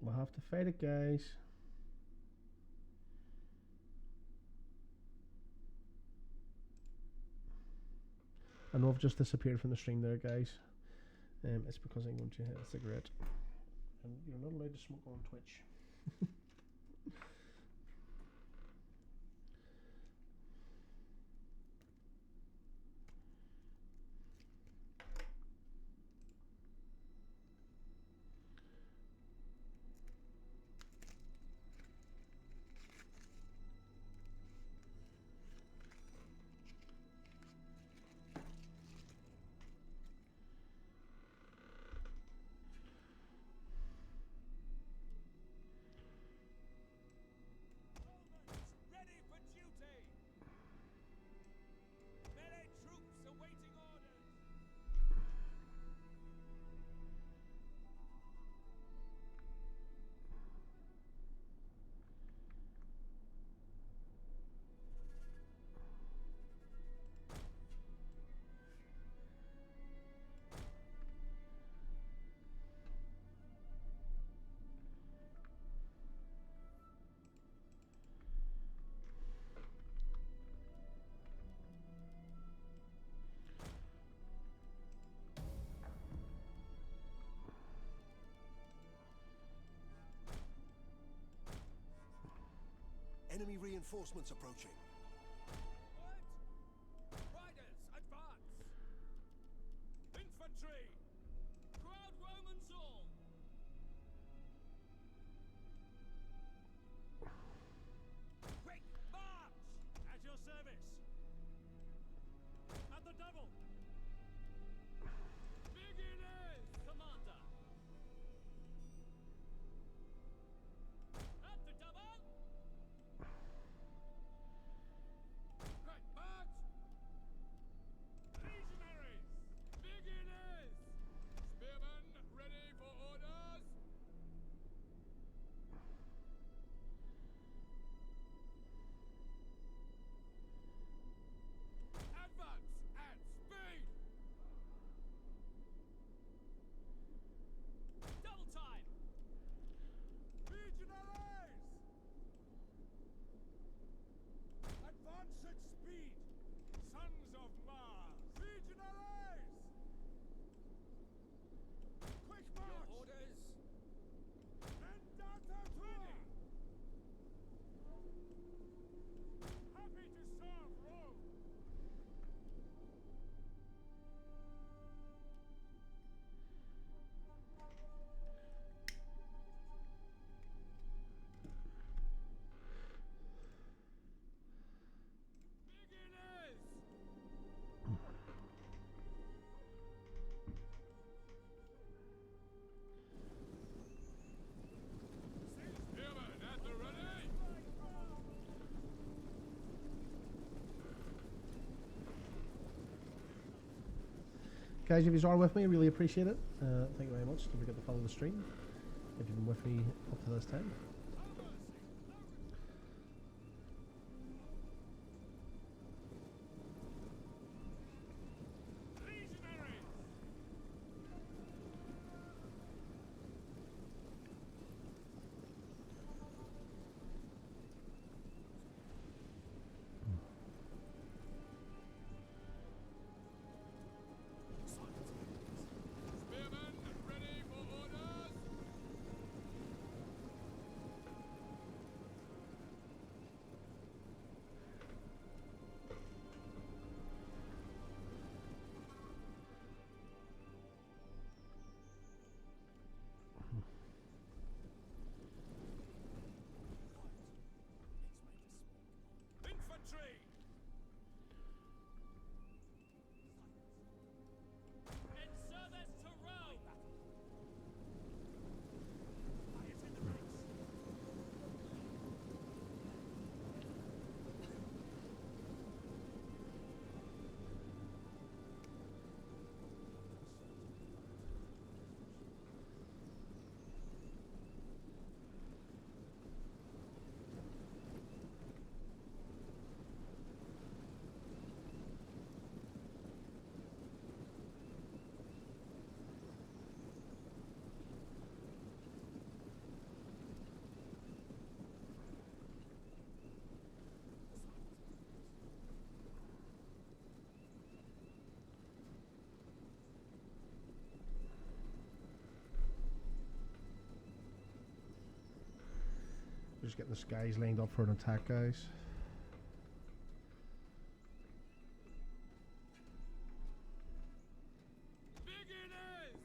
We'll have to fight it, guys. I know I've just disappeared from the stream there, guys. It's because I'm going to hit a cigarette. And you're not allowed to smoke on Twitch. reinforcements approaching. What? Riders, advance! Infantry! Crowd Romans all! Quick, march! At your service. At the double. Beginners! Commander! At the double! Quick, march! Legionaries. Beginners! Spearmen, ready for orders! Advance at speed! Double time! Legionaries. Advance at speed. Sons of Mars. Legionaries. Quick Your march. orders! Andata ready. Happy to serve Rome. Beginners! Spearmen at the ready! Guys, if you are with me, I really appreciate it. Thank you very much. Don't forget to follow the stream if you've been with me up to this time. Legionaries. Spearmen, ready for orders! Infantry. In service to Rome! Fires in the ranks. Just getting the skies lined up for an attack, guys. Beginners!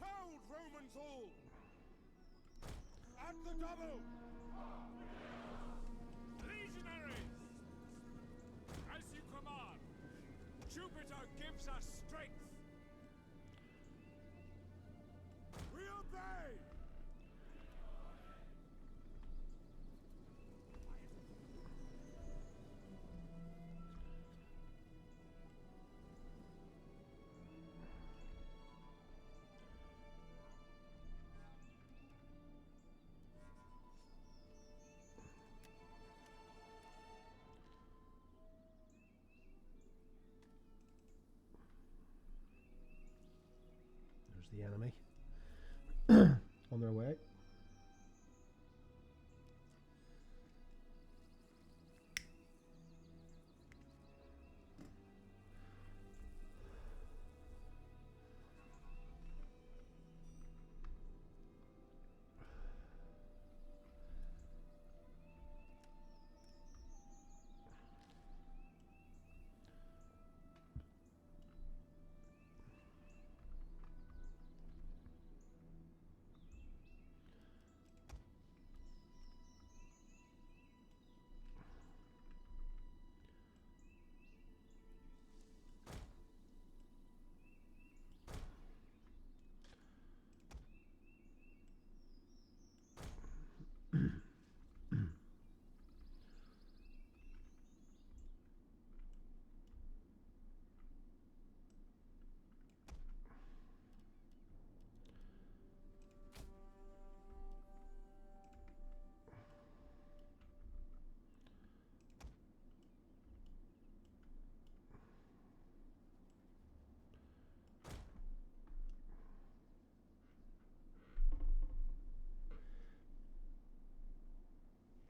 Hold, Romans all. At the double. Legionaries. As you command! Jupiter gives us strength! We obey. There's the enemy on their way.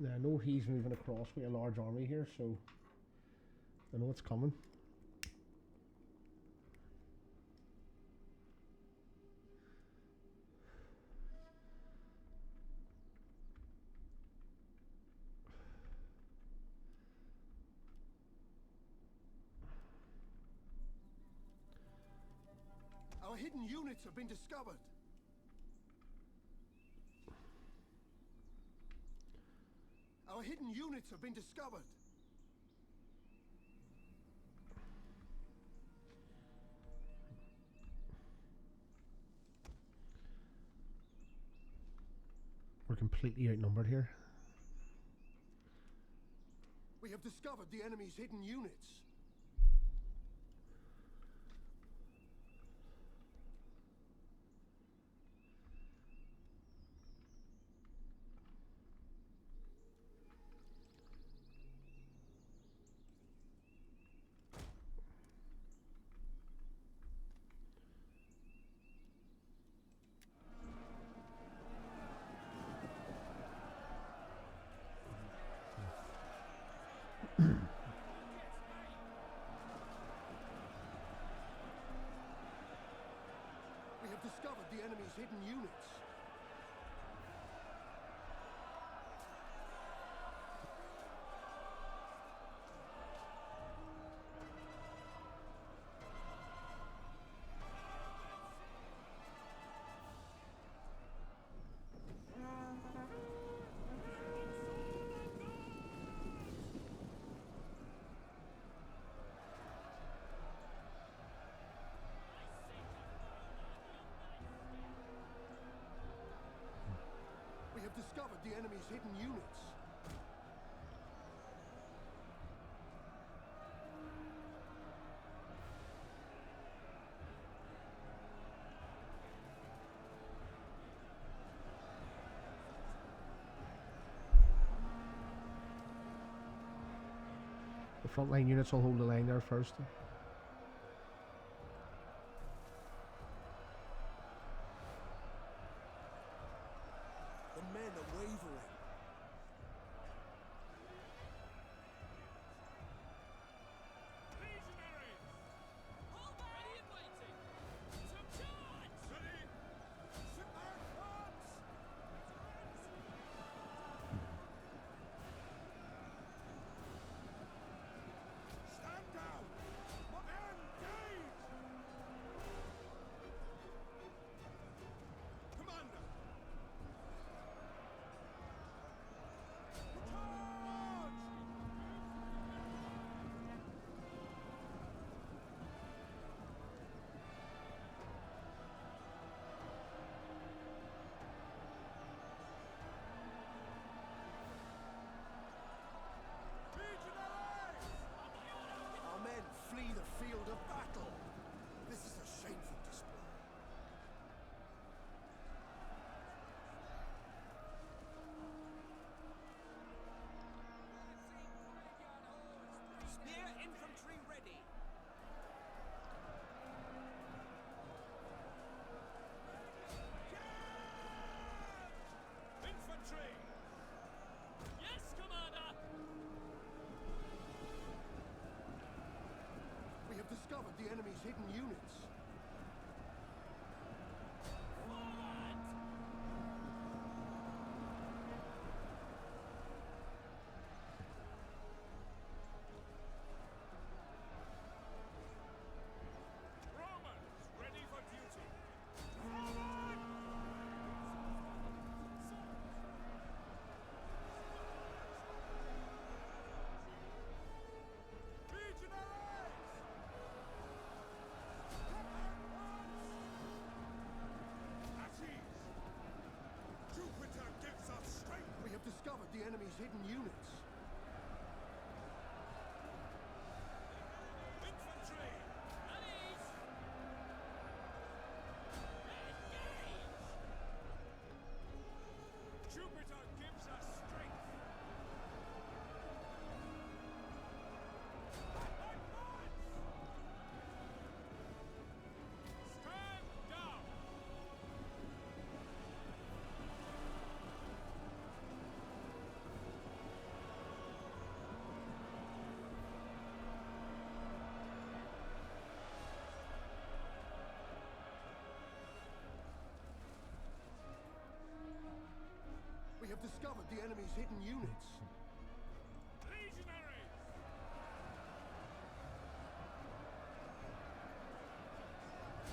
Now, I know he's moving across with a large army here, so I know it's coming. Our hidden units have been discovered. Our hidden units have been discovered. We're completely outnumbered here. We have discovered the enemy's hidden units. We have discovered the enemy's hidden units. We have discovered the enemy's hidden units. The frontline units will hold the line there first. The men are wavering. Legionaries! Hold back! Ready and waiting! To charge! Ready! Sit back, arms! Stand down! Engage! Commander! Charge! Legionaries! Our men flee the field of battle. This is a shameful display. Spear infantry ready. Infantry! Yes, Commander! We have discovered the enemy's hidden units. Forward! Romans, ready for duty! Legionaries! At ease! Jupiter gives us strength! We have discovered the enemy's hidden units. Infantry! At ease! Engage! Jupiter gives us strength! Stand down! have discovered the enemy's hidden units. Legionaries!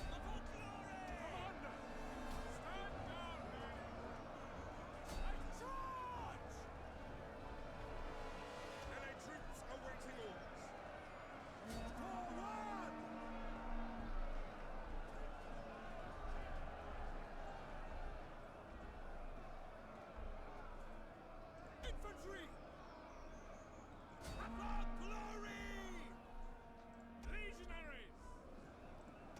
For glory! Commander! Stand down, men! And charge! Melee troops awaiting orders. Forward! Infantry! For glory! Legionaries!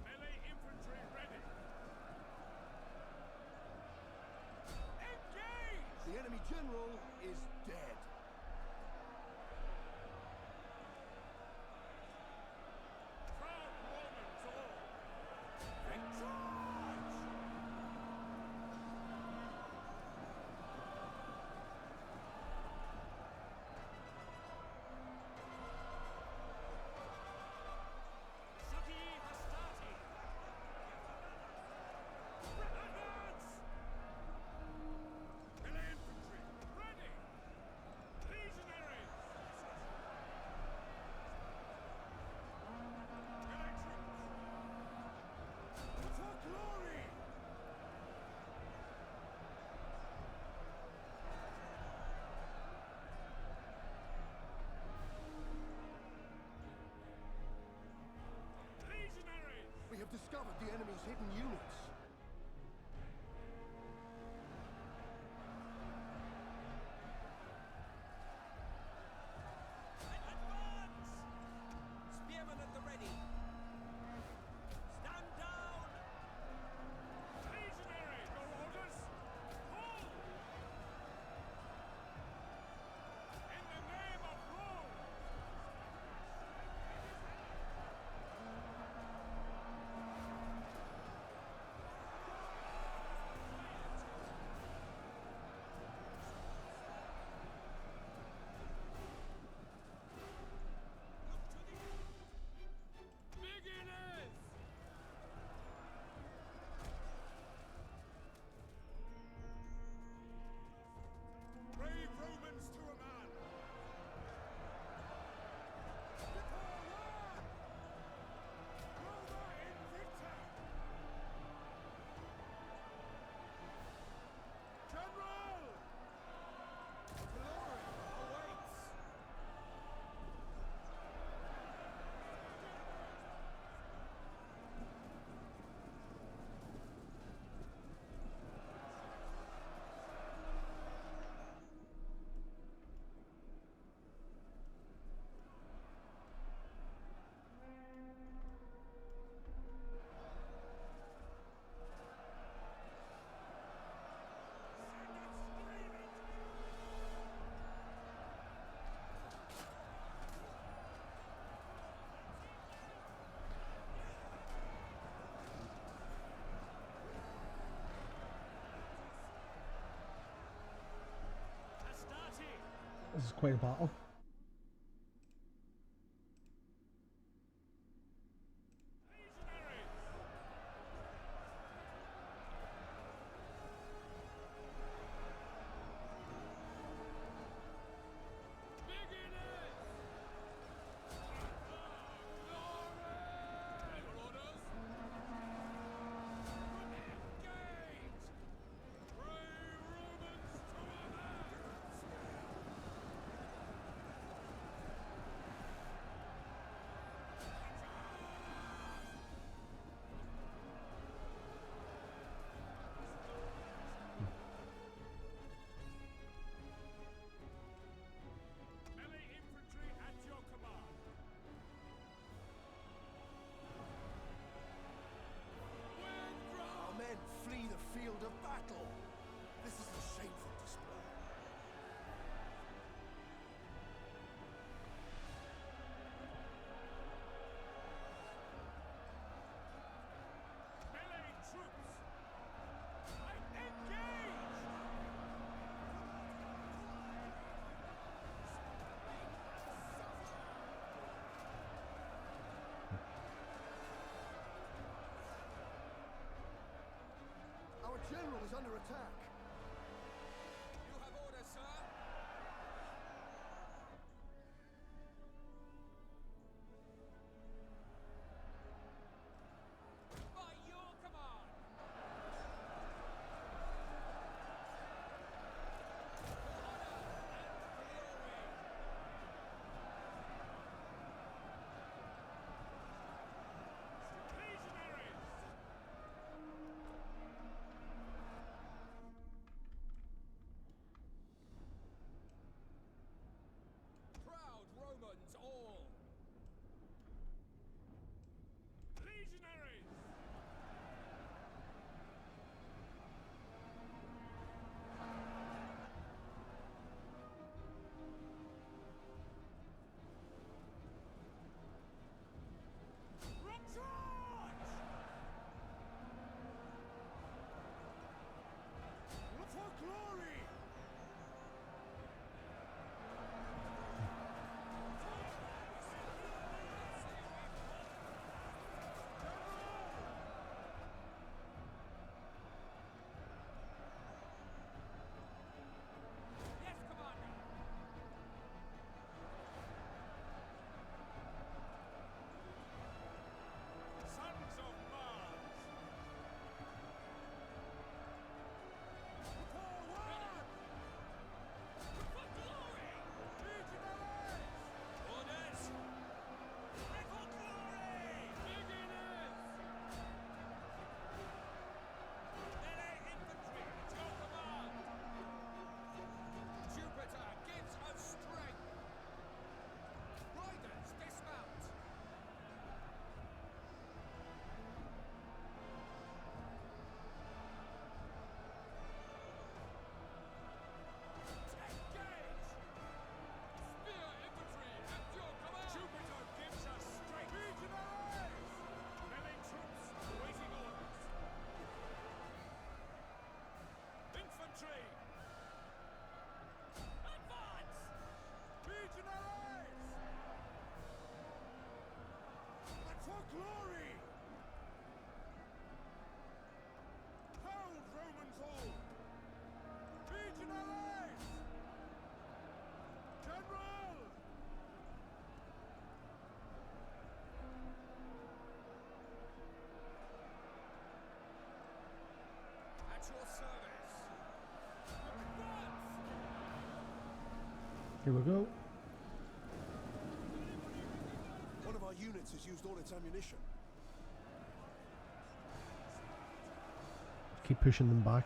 Melee infantry ready! Engage! The enemy general is dead. Proud Romans all! And charge! Succi hastati! Advance! Melee infantry, ready! Legionaries! Melee troops! For glory! Legionaries! We have discovered the enemy's hidden units. Advance! Spearmen at the ready! Stand down! Legionary! Your orders? Hold! In the name of Rome! Beginners! Brave Romans to a man! Forward! Roma Invicta! General! Glory awaits! Astarte! This is quite a battle. Legionaries! Beginners! Glory! Your orders? Engage! Brave Romans to a man! glory! Hold, Romans all! Legionaries! General! At your service! Here we go. One of our units has used all its ammunition. Keep pushing them back.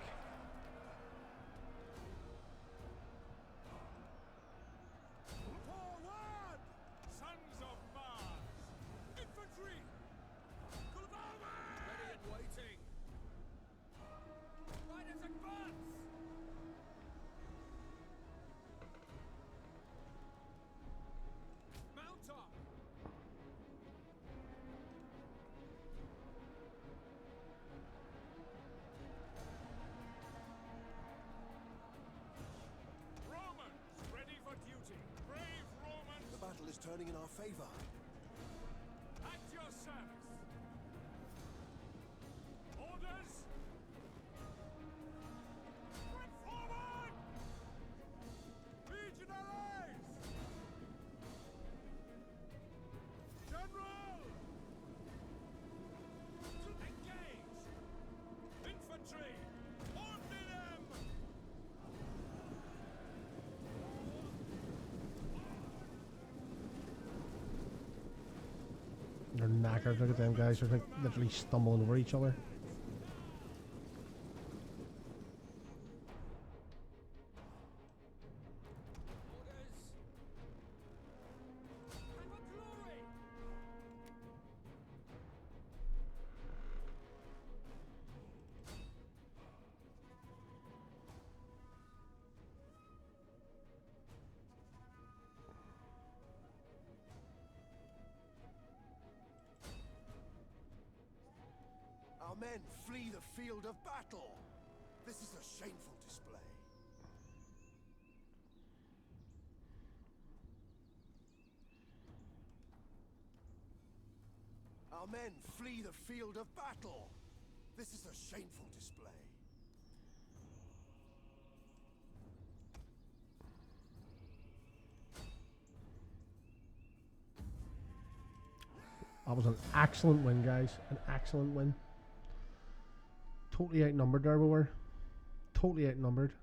Forward! Sons of Mars! Infantry! Ready and waiting! Riders advance! Mount up! Romans, ready for duty! Brave Romans! The battle is turning in our favor. At your service! Orders! Press forward! Legionaries! General! Engage! Infantry! Order them! They're knackered. Look at them guys. They're like literally stumbling over each other. Orders! And for glory! Our men flee the field of battle. This is a shameful display. Our men flee the field of battle. This is a shameful display. That was an excellent win, guys. An excellent win. Totally outnumbered there we were. Totally outnumbered.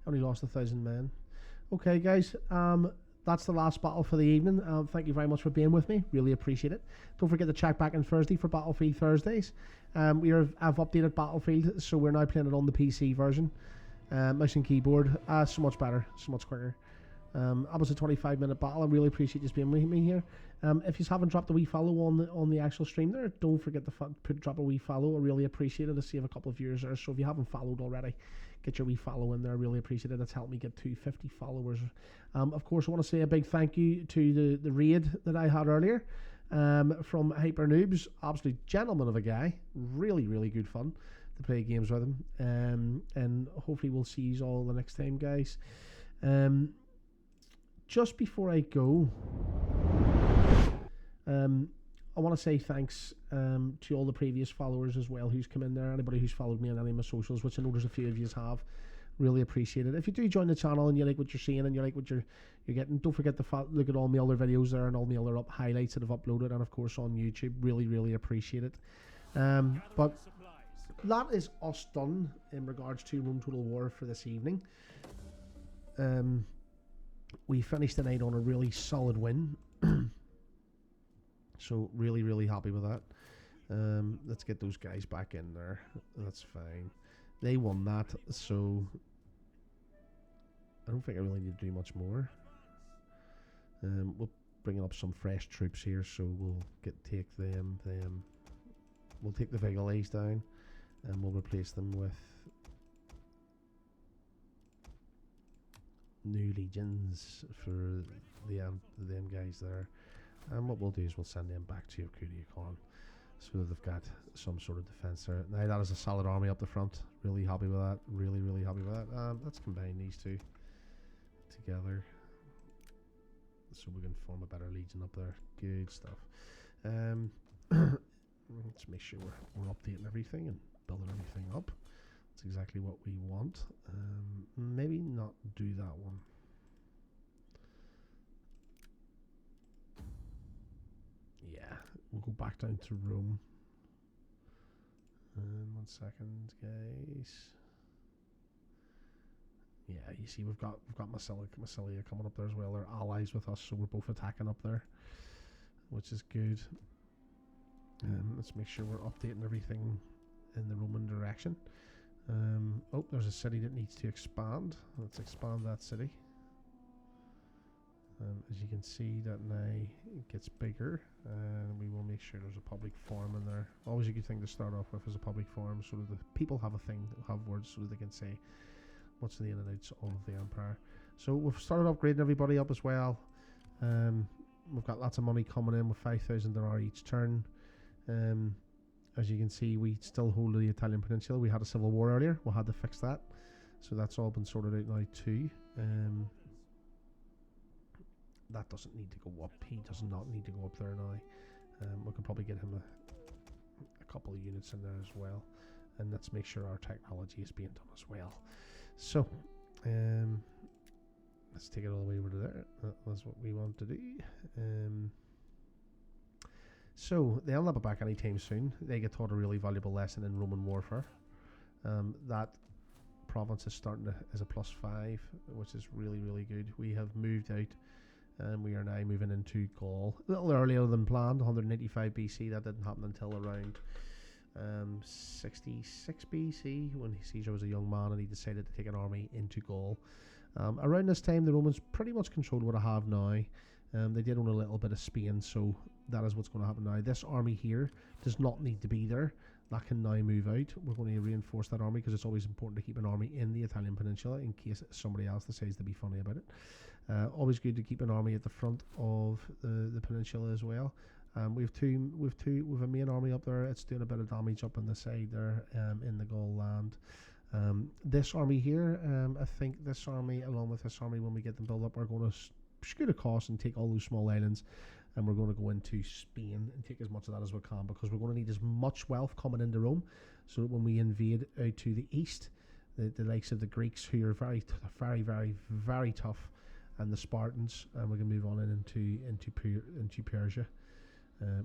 Only lost 1,000 men. Okay, guys. That's the last battle for the evening. Thank you very much for being with me. Really appreciate it. Don't forget to check back on Thursday for Battlefield Thursdays. I've updated Battlefield, so we're now playing it on the PC version. Mouse and keyboard. So much better. So much quicker. That was a 25-minute battle. I really appreciate you being with me here. If you haven't dropped a wee follow on the actual stream there, don't forget to drop a wee follow. I really appreciate it. I see a couple of viewers there, so if you haven't followed already, get your wee follow in there. I really appreciate it. It's helped me get to 50 followers. Of course, I want to say a big thank you to the raid that I had earlier from Hyper Noobs. Absolute gentleman of a guy. Really, really good fun to play games with him. And hopefully we'll see you all the next time, guys. Just before I go, I want to say thanks to all the previous followers as well who's come in there. Anybody who's followed me on any of my socials, which I know there's a few of you have. Really appreciate it. If you do join the channel and you like what you're seeing and you like what you're getting, don't forget to look at all my other videos there and all my other highlights that I've uploaded, and of course on YouTube. Really, really appreciate it. But that is us done in regards to Rome Total War for this evening. We finished the night on a really solid win. So really, really happy with that. Let's get those guys back in there. That's fine. They won that, so I don't think I really need to do much more. We'll bring up some fresh troops here, so we'll take them. We'll take the Vigilies down, and we'll replace them with new legions for them guys there. And what we'll do is we'll send them back to Khan, so that they've got some sort of defense there. Now that is a solid army up the front. Really happy with that. Really, really happy with that. Let's combine these two together so we can form a better legion up there. Good stuff. Let's make sure we're updating everything and building everything up. That's exactly what we want. Maybe not do that one. Yeah, we'll go back down to Rome. 1 second, guys. Yeah, you see, we've got Massilia coming up there as well. They're allies with us, so we're both attacking up there, which is good. Let's make sure we're updating everything in the Roman direction. Oh, there's a city that needs to expand. Let's expand that city. As you can see, that now it gets bigger, and we will make sure there's a public forum in there. Always a good thing to start off with is a public forum, so that the people have a thing, have words, so that they can say what's the in and outs of the Empire. So we've started upgrading everybody up as well. We've got lots of money coming in with 5,000 dinar each turn. As you can see, we still hold the Italian peninsula. We had a civil war earlier. We had to fix that, so that's all been sorted out now too. That doesn't need to go up. He does not need to go up there now. We could probably get him a couple of units in there as well, and let's make sure our technology is being done as well. So let's take it all the way over to there. That's what we want to do. So they'll not be back anytime soon. They get taught a really valuable lesson in Roman warfare. That province is starting as a +5, which is really, really good. We have moved out, and we are now moving into Gaul. A little earlier than planned, 185 BC. That didn't happen until around 66 BC, when Caesar was a young man and he decided to take an army into Gaul. Around this time, the Romans pretty much controlled what I have now. They did own a little bit of Spain, so that is what's going to happen now. This army here does not need to be there. That can now move out. We're going to reinforce that army because it's always important to keep an army in the Italian peninsula in case somebody else decides to be funny about it. Always good to keep an army at the front of the peninsula as well. We've a main army up there. It's doing a bit of damage up on the side there in the Gaul land. This army here, I think this army, along with this army, when we get them built up, are going to scoot across and take all those small islands, and we're going to go into Spain and take as much of that as we can, because we're going to need as much wealth coming into Rome, so that when we invade out to the east, the likes of the Greeks, who are very, very tough, and the Spartans, and we can move on into Persia.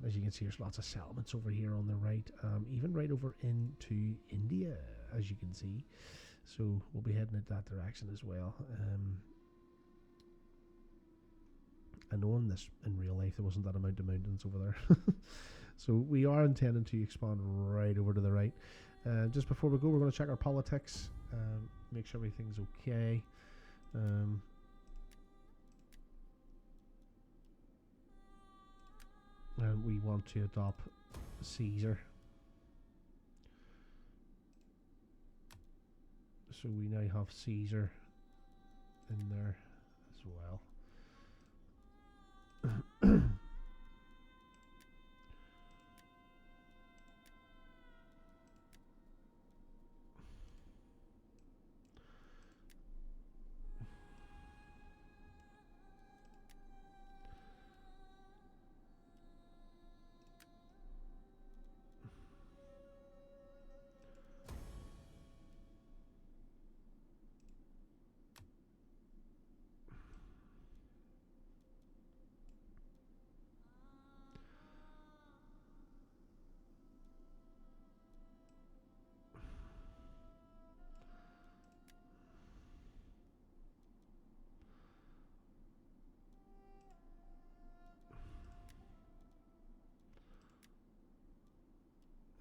As you can see, there's lots of settlements over here on the right, even right over into India, as you can see. So we'll be heading in that direction as well. I know in real life there wasn't that amount of mountains over there. So we are intending to expand right over to the right. Just before we go, we're going to check our politics, make sure everything's okay. And we want to adopt Caesar. So we now have Caesar in there as well.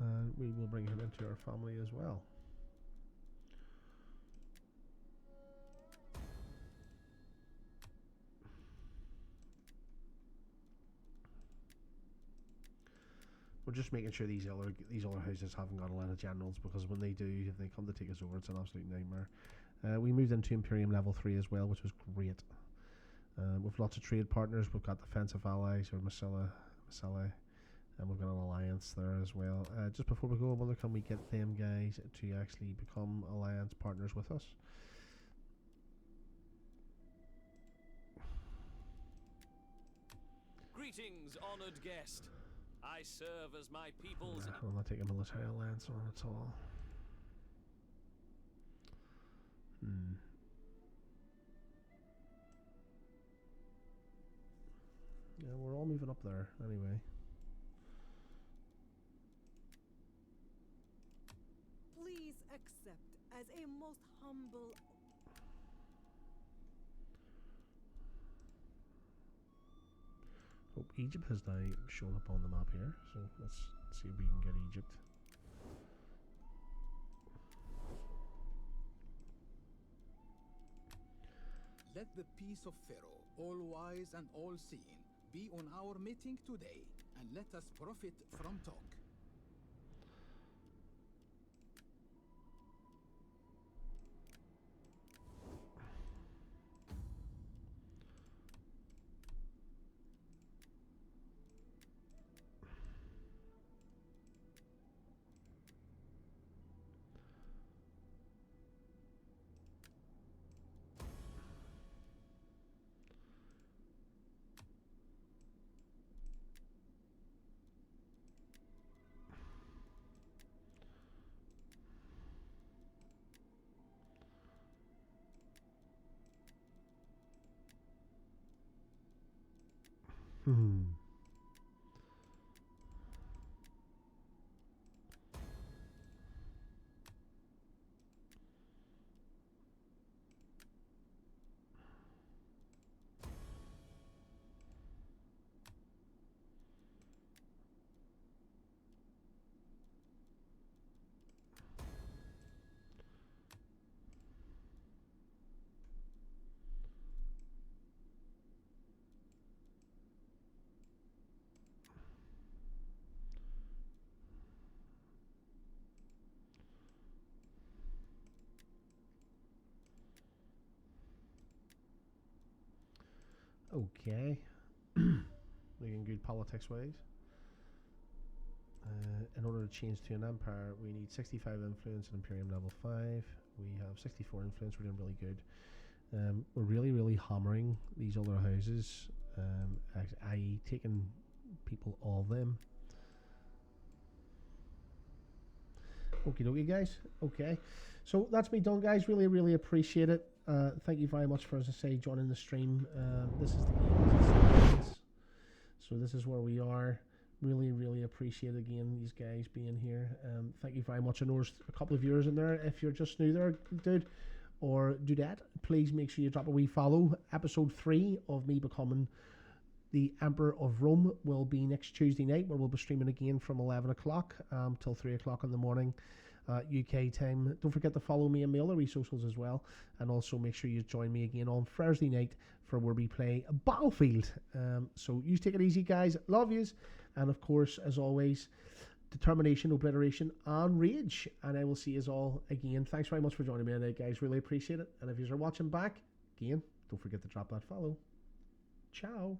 And we will bring him into our family as well. We're just making sure these other houses haven't got a lot of generals, because when they do, if they come to take us over, it's an absolute nightmare. We moved into Imperium level 3 as well, which was great. With lots of trade partners, we've got defensive allies, or Massilia, and we've got an alliance there as well. Just before we go, I wonder, can we get them guys to actually become alliance partners with us? Greetings, honoured guest. I serve as my people's. I'm not taking military alliance on at all. Yeah, we're all moving up there anyway. Please accept as a most humble. Oh, Egypt has now shown up on the map here, so let's see if we can get Egypt. Let the peace of Pharaoh, all wise and all seeing, be on our meeting today, and let us profit from talk. Okay. Looking good politics wise. In order to change to an empire, we need 65 influence at Imperium level 5. We have 64 influence, we're doing really good. We're really hammering these other houses, i.e. taking people all of them. Okie dokie, guys. Okay. So that's me done, guys. Really appreciate it. Thank you very much for, as I say, joining the stream. This is the game. So this is where we are. Really appreciate again these guys being here. Thank you very much. I know there's a couple of viewers in there. If you're just new there, dude, or dudette, please make sure you drop a wee follow. Episode 3 of me becoming the Emperor of Rome will be next Tuesday night, where we'll be streaming again from 11 o'clock till 3 o'clock in the morning. UK time. Don't forget to follow me on my other wee socials as well, and also make sure you join me again on Thursday night for where we play Battlefield. So you take it easy, guys. Love yous, and of course, as always, determination, obliteration, and rage. And I will see you all again. Thanks very much for joining me tonight, guys. Really appreciate it. And if you are watching back again, don't forget to drop that follow. Ciao.